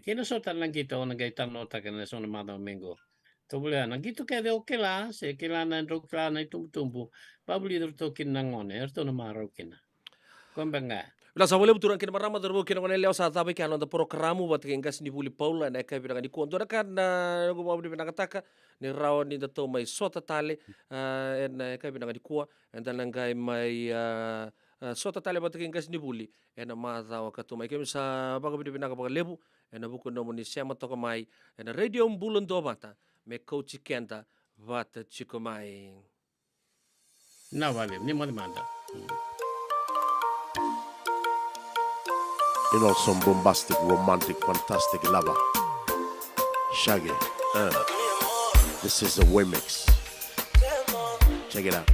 kino sotan lang gito na gaitan no ta kana so na domingo to bule na gito ke de okela se kila na ndokla na tumbu babuli to kin na ngone erto na maro kina kombanga La sabole buturan kina marama dorbo kina ngone leo sa tabe kano da programu bat kenga sini buli paula na ka binanga ni kondo kan na go mabudi binanga taka ni raw ni da to mai sota tale na ka binanga ni kuwa enda nangai mai sota tale bat kenga sini buli ena maza wa ka to mai kemsa baga budi binanga baga lebu ena buku no ni sema to mai ena radio mbulon do bata me coach kenda vata chiko mai na vale ni manda You know, some bombastic, romantic, fantastic lover. Shaggy. This is a remix. Check it out.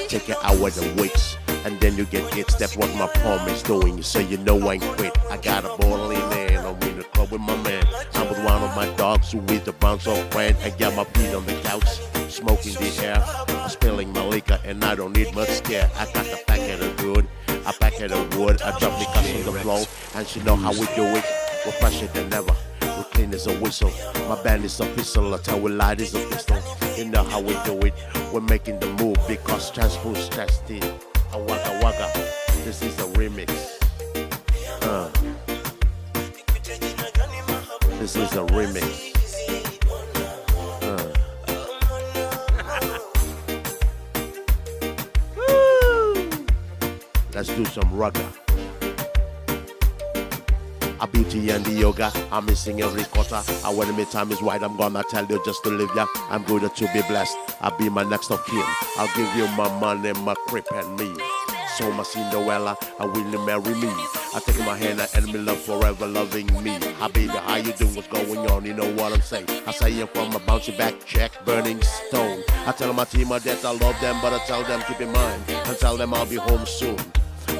Check it out with the wicks. And then you get hits. That's what my palm is doing. So you know I ain't quit. I got a ball in there and I'm in the club with my man. I'm with one of my dogs who with the bounce off friend. I got my feet on the couch, smoking the air. I'm spilling my liquor and I don't need much scare. I got the packet of good, a packet of wood. I drop the cups on the floor and she know how we do it. We're fresher than ever. We're clean as a whistle. My band is a pistol. That's how we light is a pistol. You know how we do it. We're making the move because transpose tested. A waka waka. This is a remix. This is a remix. Let's do some rugga. I beauty and the yoga, I'm missing every quarter. When my time is right, I'm gonna tell you just to live ya. I'm going to be blessed. I'll be my next of kin. I'll give you my money, my crib and me. So my Cinderella, I will you marry me. I take my hand and me love forever loving me. Hi baby, how you doing? What's going on? You know what I'm saying? I say it from a bouncy back check, burning stone. I tell my team that I love them, but I tell them keep in mind and tell them I'll be home soon.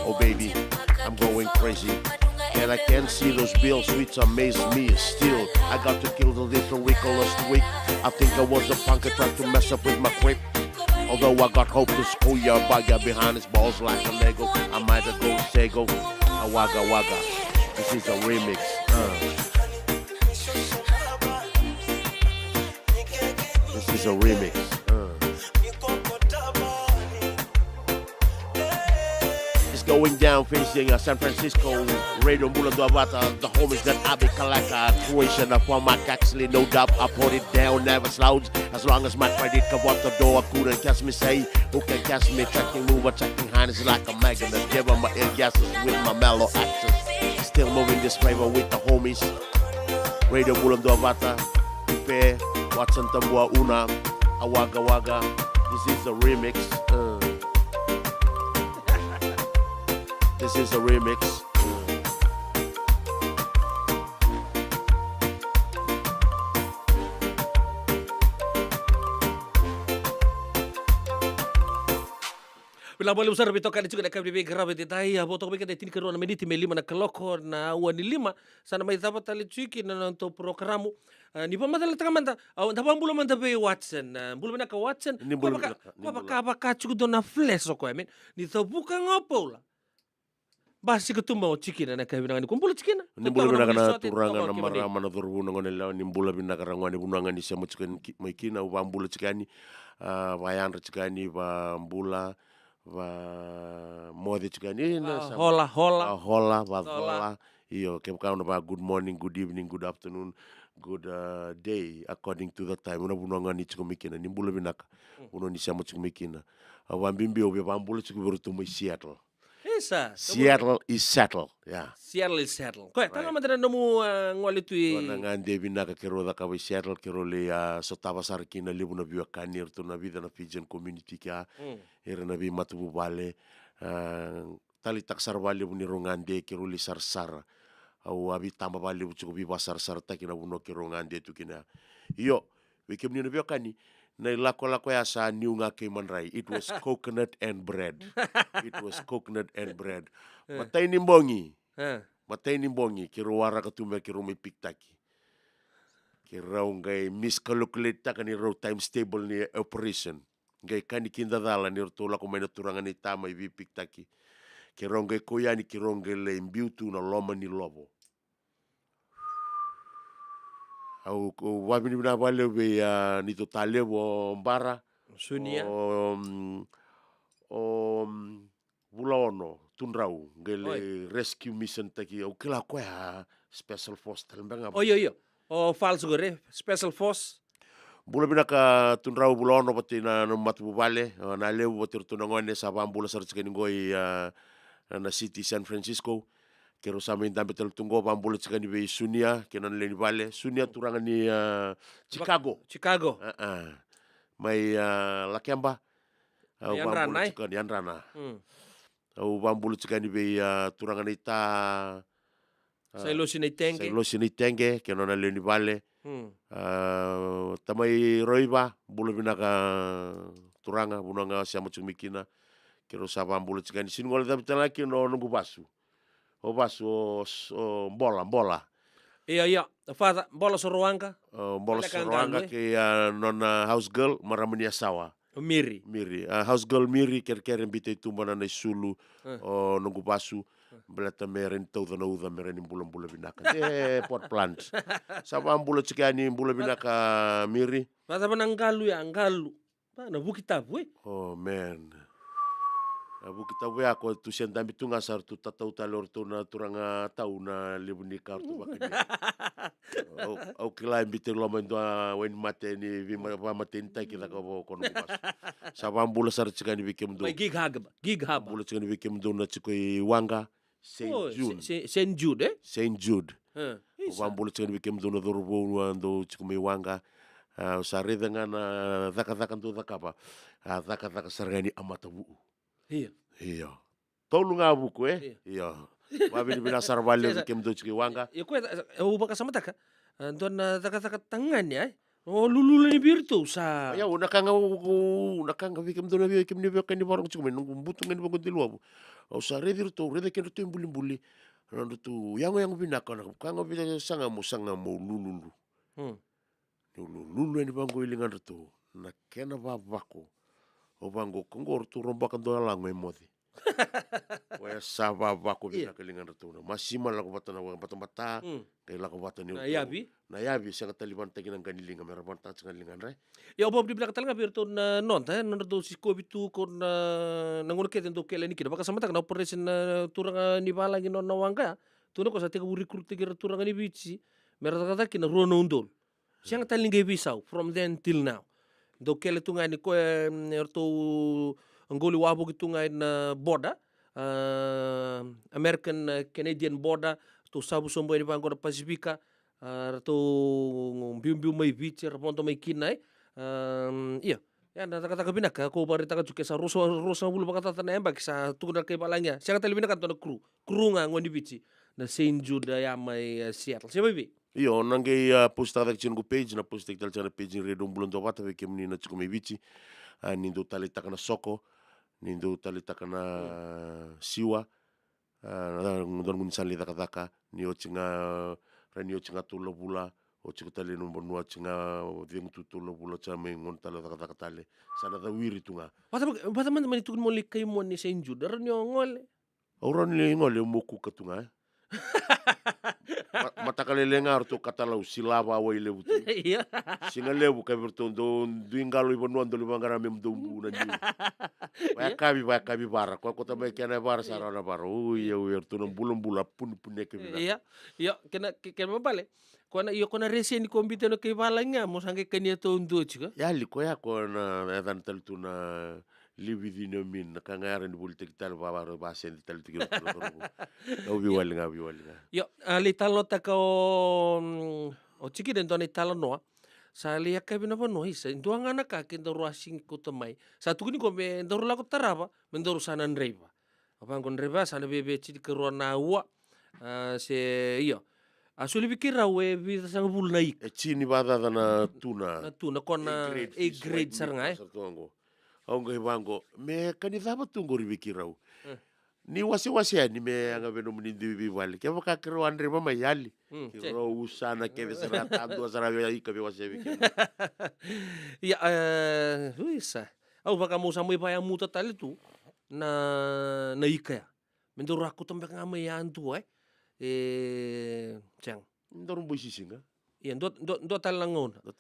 Oh baby, I'm going crazy. And I can't see those bills which amaze me still. I got to kill the little week last week. I think I was a punk and tried to mess up with my grip. Although I got hope to school your bugger behind his balls like a Lego. I might have go Sego. A wagga wagga. This is a remix. This is a remix. Going down facing San Francisco, Radio Mulando Avata, the homies that I be Kalaka, Croatian from my actually no doubt I put it down, never slouch, as long as my credit come up the door, couldn't catch me say, who can catch me, tracking mover, tracking hands like a magnet, give them my ear guesses with my mellow accents, still moving this flavor with the homies, Radio Mulando Avata, Pipe, Watson Tambua Una, Awaga Waga, this is a remix, This is a remix. Bila boleh usar bitokan juga nak kami grabe detai ya botok bika detin keruan meniti melima na keloko na wani lima sana mai tapa tali cuiki na nanto programu ni pamata la takamanta au ndapa mbulo manta be Watson mbulo na ka Watson papa ka cuku dona flash ko amen ni to buka ngopo la basi ketumba o cikina na kami nangani kumpul cikina nimbula bina kana turanga na marama na turhuna ngone la nimbula bina karangwani bunanga ni semo cikan maikina wa mbula cikani wayandra cikani wa mbula wa mode cikani hola iyo kem kauna ba good morning, good evening, good afternoon, good day according to the time una bunanga ni cikan nimbula bina ka uno ni semo cikan mikina wa mbimbi o be mbula cikan berutu mai Seattle. Seattle is settled, yeah. Seattle is settled. Kau tanga madara nomu ngoli tui. Nanga devi naga kero da kabai Seattle kero le sotava sarkina lebu na biwa kanir tu na vida na Fijian community kia era na bi matubu bale tali tak sarvali bu ni rongande kero le sarsara au abi tamba bale bu cukup bi basar takina bu no kero ngande tu kina. Yo, wekem ni na biwa kani. Na lako ya sa niu nga kay manray. It was coconut and bread. It was coconut and bread. Matay ni mbongi. Matay ni mbongi. Kiruwara katume kirumay piktaki. Kiraw ngay miscalculate ta kani raw time stable ni operation. Ngay kani kindadala ni rtula ko may naturangan ni tama i piktaki. Kiraw ngay kuya ni kiraw ngay le imbiutu na loma ni lobo. Au wabini bina bale be ni totale wo mbara Sunia o bulono tunrau ngele rescue mission taki au kila ko ya special force talembanga yo o falso gore special force bula bina ka tunrau bulono patina no matu bale na lewu botir tunangone sa bambula sartskeni ngoi na city San Francisco. Kero sama intan betul tunggu pambulat sekali be Sunia kenan leni bale Sunia turangan ni Chicago mai Lakemba Yanrana au pambulat sekali be turangan ita Sailo sinitenge kenan leni bale tamai roiba bulu binaka turanga bunanga siamo cumikina kero sa pambulat sekali sinngol tapi lagi no nunggu basu o basu bola. Iya, fata bola soruanga. Bola soruanga ke nona house girl maramania sawa. Miri. House girl Miri ker bite tumbana na sulu o nunggu basu. Belata meren tau na uda meren bulan binaka. Pot plant. Sama ambula cikani bula binaka Miri. Fata pananggalu ya anggalu. Na bukitabu Oh man. Bukita we ako tu sian tambi tu ngasar tu tatau talor tu na turanga tau na lebuni kar tu bakini. Au kila imbite lo mendo wen mate ni vi ma mate intai kita ko kono mas. Sa bambula sar chikani bikem do. Gig hab. Bambula chikani bikem do na chikoi wanga Saint Jude. Saint Jude Saint Jude. Bambula chikani bikem do na dorbo ando chikoi wanga. Sa reda ngana zaka tu zakapa. Zaka sargani amatabu. Iya. Tolu nga buku Iya. Wabi bina sarwale bikem do chiki wanga. Ya kue ubah kasama taka. Don taka tangan ya. Oh lulu ni birtu sa. Ya unakanga bikem do na bikem ni bikem ni barang chiki nung butung ni bagun diluabu. Au sa redir to rede ken to imbuli. Nando tu yang binaka na kanga bina sanga mo lulu. Lulu ni bango ilingan to. Na kena babako. O bango kongor tu rombakan do lang may modi. Waya saba bako bina kelingan retuna. Masima la ko batana wa bata kay la ko batani. Na yabi sa Taliban taginan ganilinga meraban ta sa ganilingan re. Ya obo di belakang talanga birto na nonta na do si Kobe tu kon nangono keten do kele ni kida baka samata na operation na turanga ni bala gi non wanga. Tuno ko sa tega recruit tega turanga ni bici. Merata kina rono undol. Siang talinga bisau from then till now. Do kele tunga ni ko erto Angoli wabo gitunga na border American Canadian border to sabu sombo ni bangor Pasifika to biu mai beach raponto mai kinai iya ya na taka binaka ko bari taka juke sa rosa bulu bakata na embak sa tukuna kay palanya siya tali binaka to na crew nga ngoni bici na Saint Jude ya mai Seattle siya baby. Io nange postata kichin ko page na postek tal chana page ni redom bulon to wata ve kemni na chiko bici nindo talita kana soko nindo talita kana siwa don mun sali taka ni ochinga rani ochinga tulo bula ochiko tali no bonua chinga ding tulo bula chama ngon tala taka tale sana da wiri tunga bata man man tukun mo likay mo ni Saint Jude ron yo ngole auran ni ngole moku katunga Matakalelenga arto katalau silava wa ile butu. Iya. Singa lebu ka bertondo duingalo ibonu ando libangara memdombu na ni. Wa kabi bara ko kota me kana bara sarana bara. Ya werto no bulum-bula pun ke bina. Iya. Yo kena mabale. Kona iyo kona resi ni kombite no kay balanga mo sange kanya to undo chika. Ya li ko ya kona edan teltu na lividino min kangara ni bultek tal babaro basen tal tigiro. Obi walinga. Yo ali talo taka o chiki den toni talo noa. Sa lia ka bina pa noa isa. Indu ang anak ka kinda ruasing ko tamay. Sa tukuni ko me ndoru lako taraba mendoru sanan reba. Apa kon reba sana bebe chidi keruan na wa se iyo. Asuli bikira we bisa sang bul naik. Chini bada na tuna. Na tuna kona A grade sarngai. Ongo hibango me kanithaba tungo ribikirau. Ni wasi ni me anga beno munindi bibali. Kaya makakiro andre mama yali. Kiro usana keve serata ando sarabe ika be wasi bikirau. Ya huisa. Au baka mo samoy pa yang muta tali tu na ika ya. Mendoro aku tambah ngamay antu Chang. Ndorong boy sisinga. Iya, do talangona. Do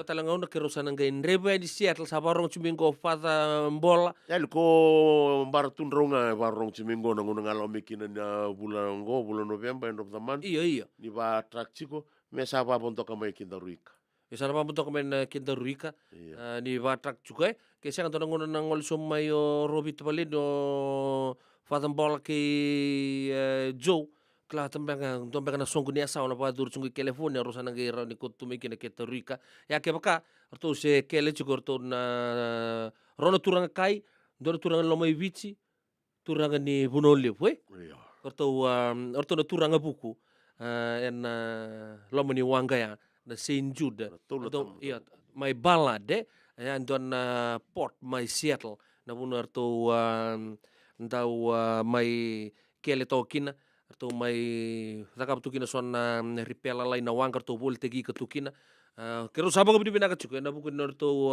talangona kerusan ngai reba di Seattle sabarong cumingo fata bola. Ya ko baratun ronga barong cumingo nangono ngalome na bulan November end of the month. Iya. Ni ba track chiko me sapa ponto kamay kindaruika. Isa na pamunta kami na kindaruika. Ni ba track juga kasi ang tanong nangol sumayo Robit Balin o fata bola kay Joe. Kla tambang na songo ni asawa na pa dur sungi California rosa na gira ni kutu miki na Costa Rica ya ke baka arto se kele chigor to na rono turang kai dor turang lomai vici turang ni bunoli we arto na turang buku en lomani wanga ya na Saint Jude iya mai balade ya don port mai Seattle na buno arto ndau mai kele tokina atau mai takap tukina sona ripela lai na wangkar to bol tegi ka tukina kero saba ko bina ka chuko na buku nor to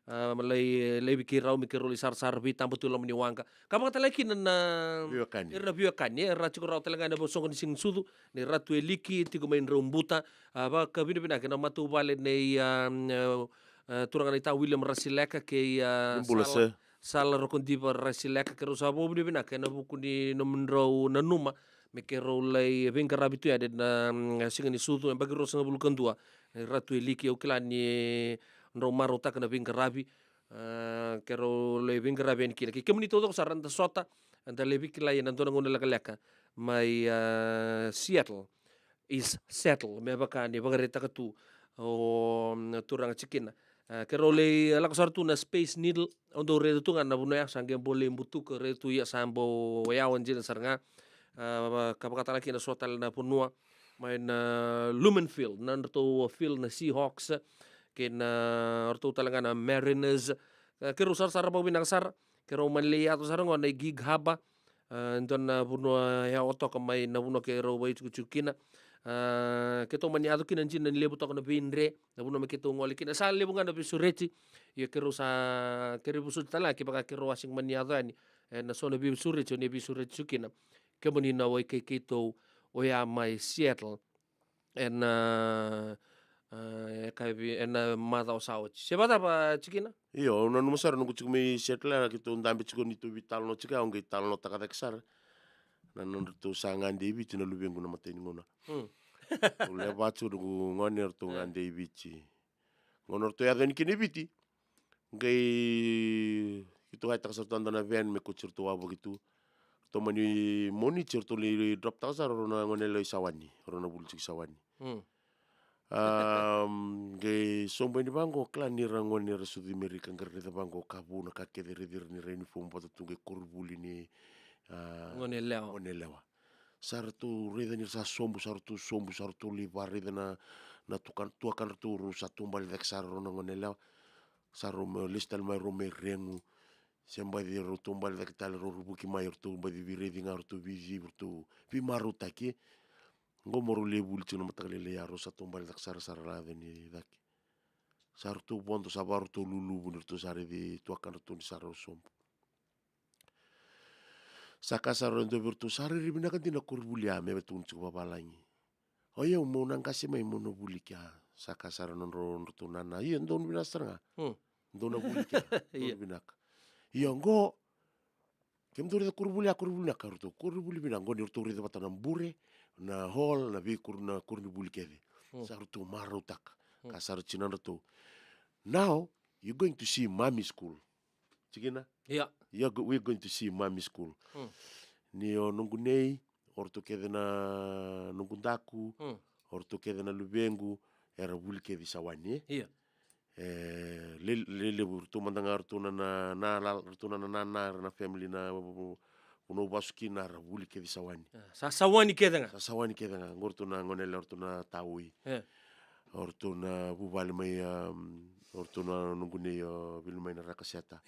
malai bikirau mikiro li sar bi tambu tulo mni wangka kama kata laki na biwakan ya ra chuko raw talaga na bosong ni sing sudu ni ratu eliki tigo main rombuta ba ka bina na matu bale nei turangan ita William Rasileka ke sala rokondi pa rasileka kero sa bo bini bina kena buku ni nomendro na numa me kero lai venga rabitu ya na singa ni sutu yang bagi rosa ngabulu kendua ratu eliki au kilani ndo maro taka na venga rabi kero lai venga rabi ni kila kemuni todo saranda sota anda lebi kila ya nandona ngone laka mai Seattle is settle me baka ni bagareta katu o turanga cikina kero le la kasartu na space needle ondo re tu ngana buno ya sange bole mbutu ke re tu ya sambo ya wanjina saranga kapakata laki na sotal na punua main Lumenfield na to field na Seahawks ken orto talanga na Mariners kero sar bawin sar kero manle ato sarang na gig haba ndon na buno ya oto kamay na buno kero wai chukina keto mani ado kina njin na lebu to na binre na buno keto ngoli kina sa lebu ngana bisureti ya kero sa kero busu tala ke baka kero wasing mani ado ani na so na bisureti ne bisureti chukina kemoni na wai keto o ya mai Seattle en mata o sao sebata pa chikina io non mo sar no kuchumi Seattle kito ndambe chiko ni to vital no chika onge tal no taka sar na non to sanga devi tina lubengu na mateni ngona le bachu du ngoner to ngande bichi ngonor to ya den kini biti ngai kito hai tak sartanda na ven me kuchur to abo gitu to mani moni certo li drop ta sar rona ngonelo sawani rona bulchi sawani ge sombo ni bango klan ni rangoni resudi Amerika ngere de bango kabu na kakede redir ni reni fombo to ge kurbuli ni ngonelewa sartu reda ni sa sombo sartu li barida na tukan turu satu mbali dek sar rona ngonelewa sarum listal mai rome rengu semba di rotumbal dek tal rubuki mayor tu badi viredi ngar tu vizi tu pimaruta ki ngomoro lebul tino matalele ya rosa tumbal dak sar la ni dak sartu bondo sabar tu lulu bunir tu sare di tuakan tu ni saro sompo saka saro ndo virtu sare ribina kan tina kurbulia me betun cu babalangi oh ya mau nang kasih mai mono bulikia saka saro non tu nana iya ndon bina stranga ndona bulikia ndon bina iya ngo kem dore kurbulia karuto kurbuli bina ngo nirtu rida batana bure na hall na vikur na kurni bulikede saruto marutak kasar chinan to now you're going to see mommy school chikina we're going to see mommy school ni o nungunei orto kede na nungundaku orto kede na lubengu era bulikede sawani le burtu mandangar tu na na family na uno basuki na rabuli ke sawani sawani kedanga ngortu na ngonel ortu na taui ortu na bubal mai ortu na nungune bil mai na rakaseta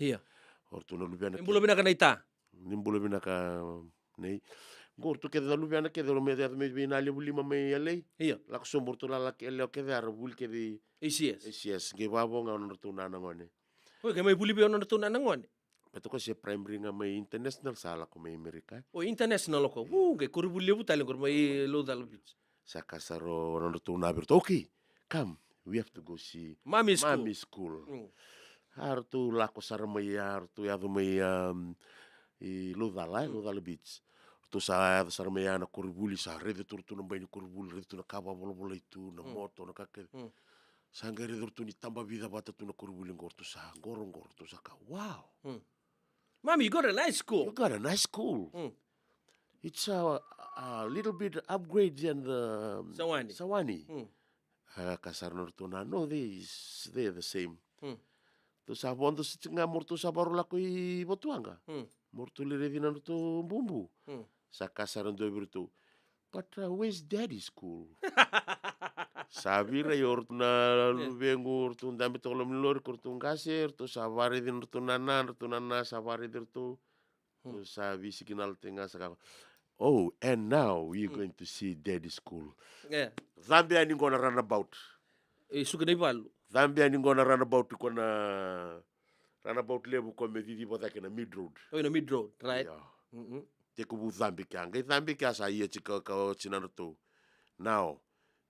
ortu na lubiana imbulo bina ka naita nimbulo bina ka nei ngortu ke na lubiana ke do me bina le bulima mai alei la ko sombortu la ke le ke da rabuli ke di ACS ke babo nga ortu na ngone ke mai buli bi ortu na ngone beto ko si primary nga may international sala ko may Amerika. O international ko. Ke kurbuli bu tali may local beach. Saka saro no to na birto. Okay, come. We have to go see Mommy school. Hartu lako sar may hartu yado may Lodala beach. To sa sar may na kurbuli sa rede turtu na bay ni kurbuli rede tu na kaba bolo itu na moto na kake. Sangere turtu ni tamba vida bata tu na kurbuli ngortu sa gorong to sa ka. Wow. Mommy, you got a nice school. You got a nice school. It's a little bit upgrade than the Sawani. Kasar nortuna. No, they're the same. To sa bondo si nga morto sa barula ko i botuanga. Morto liredina norto bumbu. Sa kasar ndo birtu. But where's daddy's school? Sabi ra yorto na lubengu orto ndambe tolom lor korto ngaser to sabari din orto nana sabari dirto to sabi signal tenga saka. Oh, and now we're going to see daddy's school. Zambia ni gonna run about. Sugani balu. Zambia ni gonna run about ko na run about lebu ko me didi bota na mid road. Oh, in a mid road, right? Te ko bu Zambia ka sa iya chika ka chinanato. Now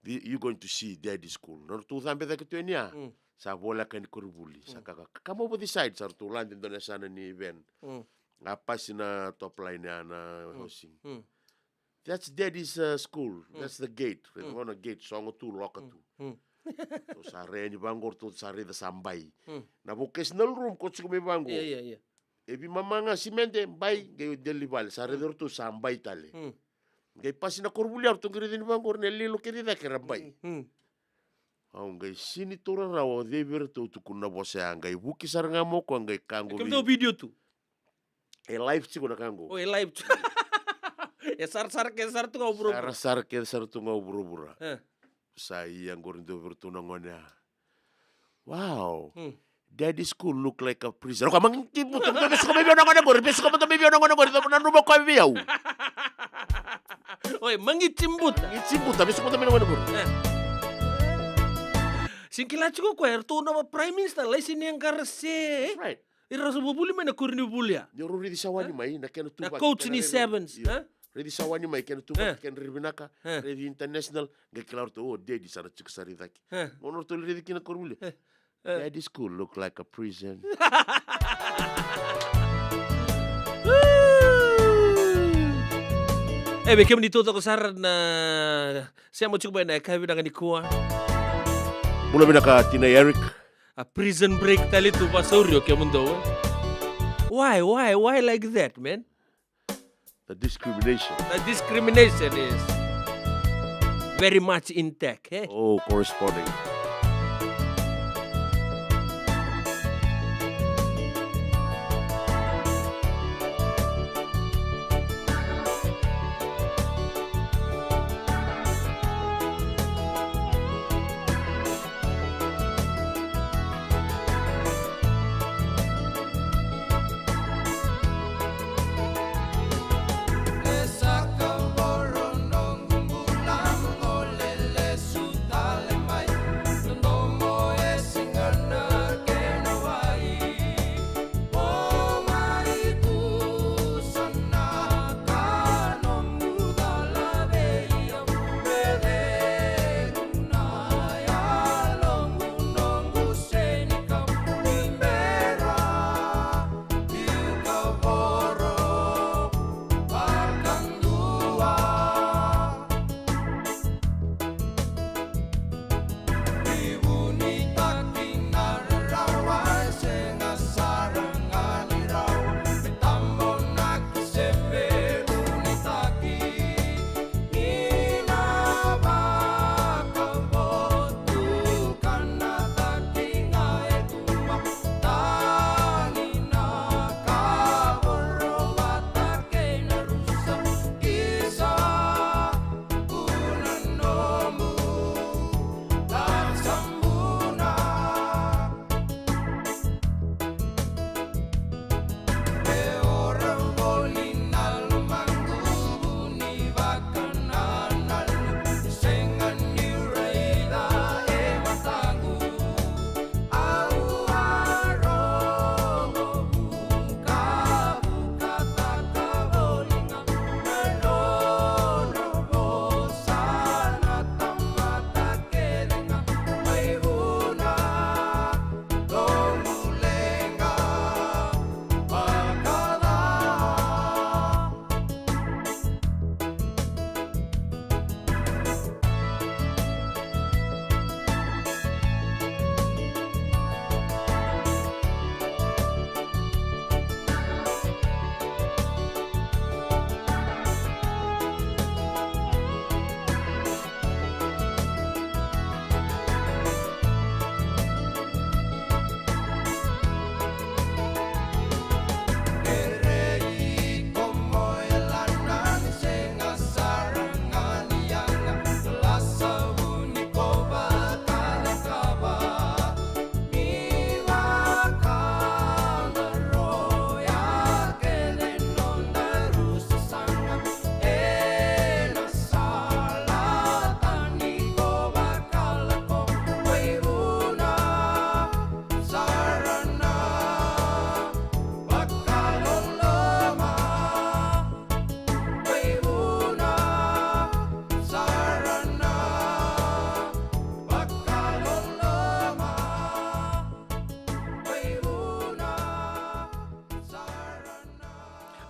you're going to see daddy school. No tu Zambia da ketuenia. Sa bola kan kurbuli. Sa kamu po decide sa tulan din doon sana ni event. Apa sina top line na hosting. That's daddy's school. That's the gate. Ngono gate songo tu loka tu. To sare ni bangor tu sare da sambai. Na vocational room coach ko may bangor. Iya. Ebi mamanga simente bay gay delival sare dor tu sambai tale. Gay pas na kurbuliar tu ngiri ni bangor ne lilo kiri da kerabay. Gay sini tora rawo deber tu kuna bose angay buki sar ngamo ko angay kango. Kamu video tu? Live sih kuna kango. Oh, live. Ya sar ke sar tu ngau buru. Sar ke sar tu ngau buru. Saya yang goreng tu bertunangannya. Wow. Daddy school look like a prison. Kau mangkin betul besok kami biar orang goreng. Besok kami biar orang goreng. Tapi nanti rumah kami biau. Oi, mangicimbut. Tapi besok kami orang goreng. Singkila cukup kau tu nama prime minister lah sini yang karse. Right. Ira subuh buli mana kurni bulia. Nyoru di sawani mai nak kena tu. Na coach ni sevens. Ready sawani mai kena tu kena ribinaka. Ready international nggak kelar tu daddy sana cek sari taki. Monor tu ready kena kuruli. Daddy school look like a prison. Bekem dito ko sar na siya mo cukup na kaya dengan ikuah. Mula binaka Tina Eric. A prison break tali tu pasaurio kaya mundo. Why like that, man? The discrimination. The discrimination is very much intact, eh? Oh, corresponding.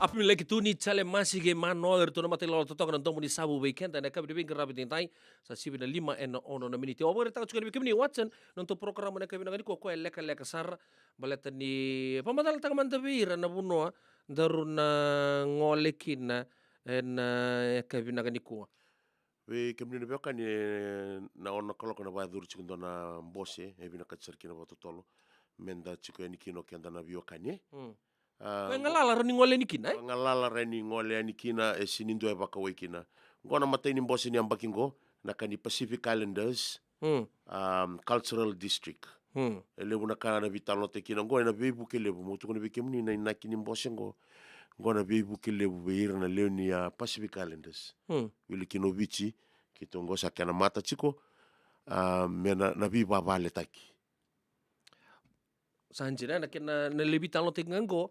Api lagi tu ni chale masih ge mano er tu na mate lo totok nan tomu ni sabu weekend na kabi bin karabi tintai sa sibi na 5 en ono na minute. Obo ta chukani bikini Watson non to program na kabi na ko leka sar baleta ni pamadal ta man tabira na buno darun na ngolekin en kabi na ko. We kemni be kan na ona kolo kana ba dur chikin dona mbose e bina katser kina ba totolo menda chiko ni kino kenda na bio kanye. Ko ngalala rani ngole ni kina. Ngalala rani ngole ni kina e sinindo e baka we kina. Ngona matay ni mbose ni ambakingo na kani Pacific Islanders Cultural District. Lebu na kana vitalo te kina ngona na bebu ke lebu mo tukuni bikemni na kini mbose ngo ngona bebu ke lebu beira na leo ni Pacific Islanders. Wili kino bichi kitongo sa kana mata chiko mena na biba vale taki. Sanjina na kena na lebi talo te ngango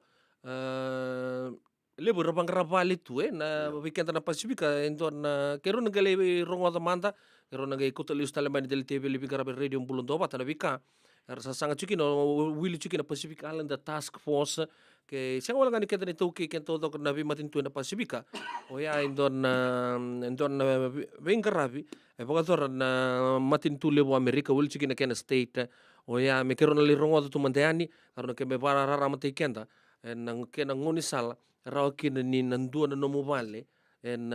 lebu rabang rabali tu na weekend na Pasifika ento na kero na gale rongo da manda kero na gale kuta lius talemani del TV lebi karabe radio bulon doba ta na bika rasa sanga chuki no wili chuki na Pacific Island Task Force ke siang wala ngani keta ni toki kento dok na bi matin tu na Pasifika o ya endon bengarabi e bagator na matin tu lebu Amerika wili chuki na kena state o ya me kero na li rongo tu mandeani karena ke me bara rara mate kenda en kena ngoni sala raw kina ni nandua na nomo vale en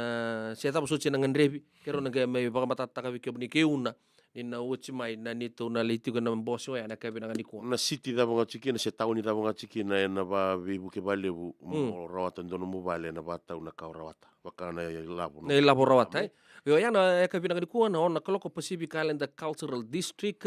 sia tapo so chena ngandrebi kero na me baka matata ka wiki ni keuna ni na uchi mai na ni to na liti ko na mboso ya na kabi na ngani ko na city da mga chiki na se tauni da mga chiki na ba bibu ke bale bu mo rawata ndono mo vale na bata una ka rawata baka na labo na labo rawata yo ya na kabi na ngani ko na ona koloko Pacific Island Cultural District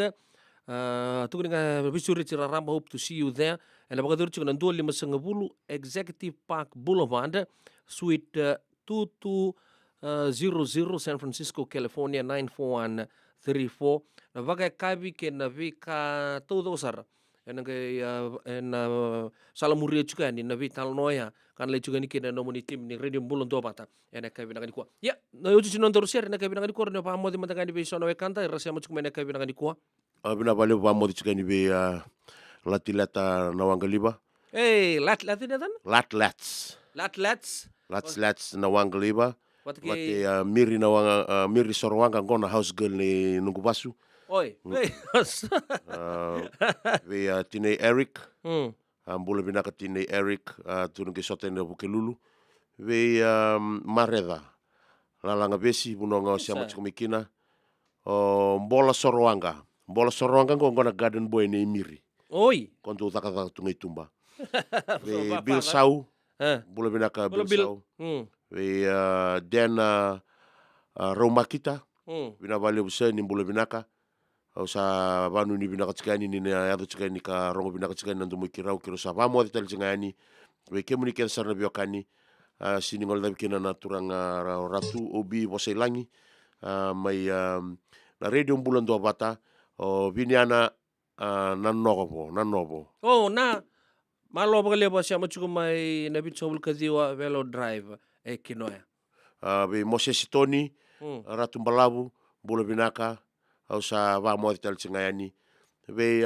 tukuninga bisuri tira ramba hope to see you there and bagadur chukuna ndua 590 Executive Park Boulevard Suite 2200 San Francisco California 94134 na baga kabi ke na vika todo sar en salamuria chuka ni na vital noya kan le chuka ni ke na nomoni tim ni radio bulon do bata en kabi na ko ya na yuji non dorser na kabi na ko ne pa mo di matanga ni be sono e kanta rasa mo chuka na kabi na ko bina vale va mo chika ni be latilata na wangaliba lats na wangaliba wate miri na wanga miri sorwanga ngona house girl ni nungubasu oi we tine Eric ambula binaka tine Eric tununge sotene bukelulu we mareda lalanga besi bunonga siamo chikumikina mbola sorwanga ngona garden boy ni miri oi kontu takata tungai tumba we Bill Sau bula binaka Bill Sau we den Romakita bina vale busa ni bula binaka au sa vanu ni binaka tsikani ni na yado tsikani ka rongo binaka tsikani nandu mukirau kiro sa vamo de telsingani we kemuni ken sarna biokani sini ngol da kina na turanga ratu obi boselangi mai na radio bulan do bata o viniana na novo na malo bagale ba siya machuko mai na bitsobul kadiwa velo drive e kinoya be Moses Tony ratu mbalabu bula binaka au sa va mo tal tsingayani be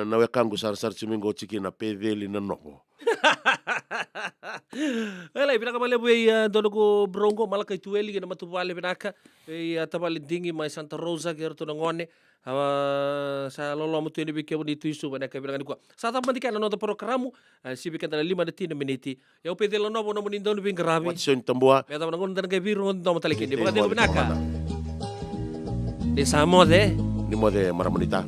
na wekangu sar chimingo chiki na pedeli na novo Ela binaka male buei dono bronco malaka itueli na matuvale binaka e tabali dingi mai Santa Rosa gerto ngone sa lolo mutu ni bike boni tuisu binaka binaka ni ko sa tambandika na nota programu si bike na 5 miniti ya pedelo novo no muni dono bin grave watson tambua ya tama ngon dan gabiru ngon domo talike ni baka binaka de samode ni mode maramonita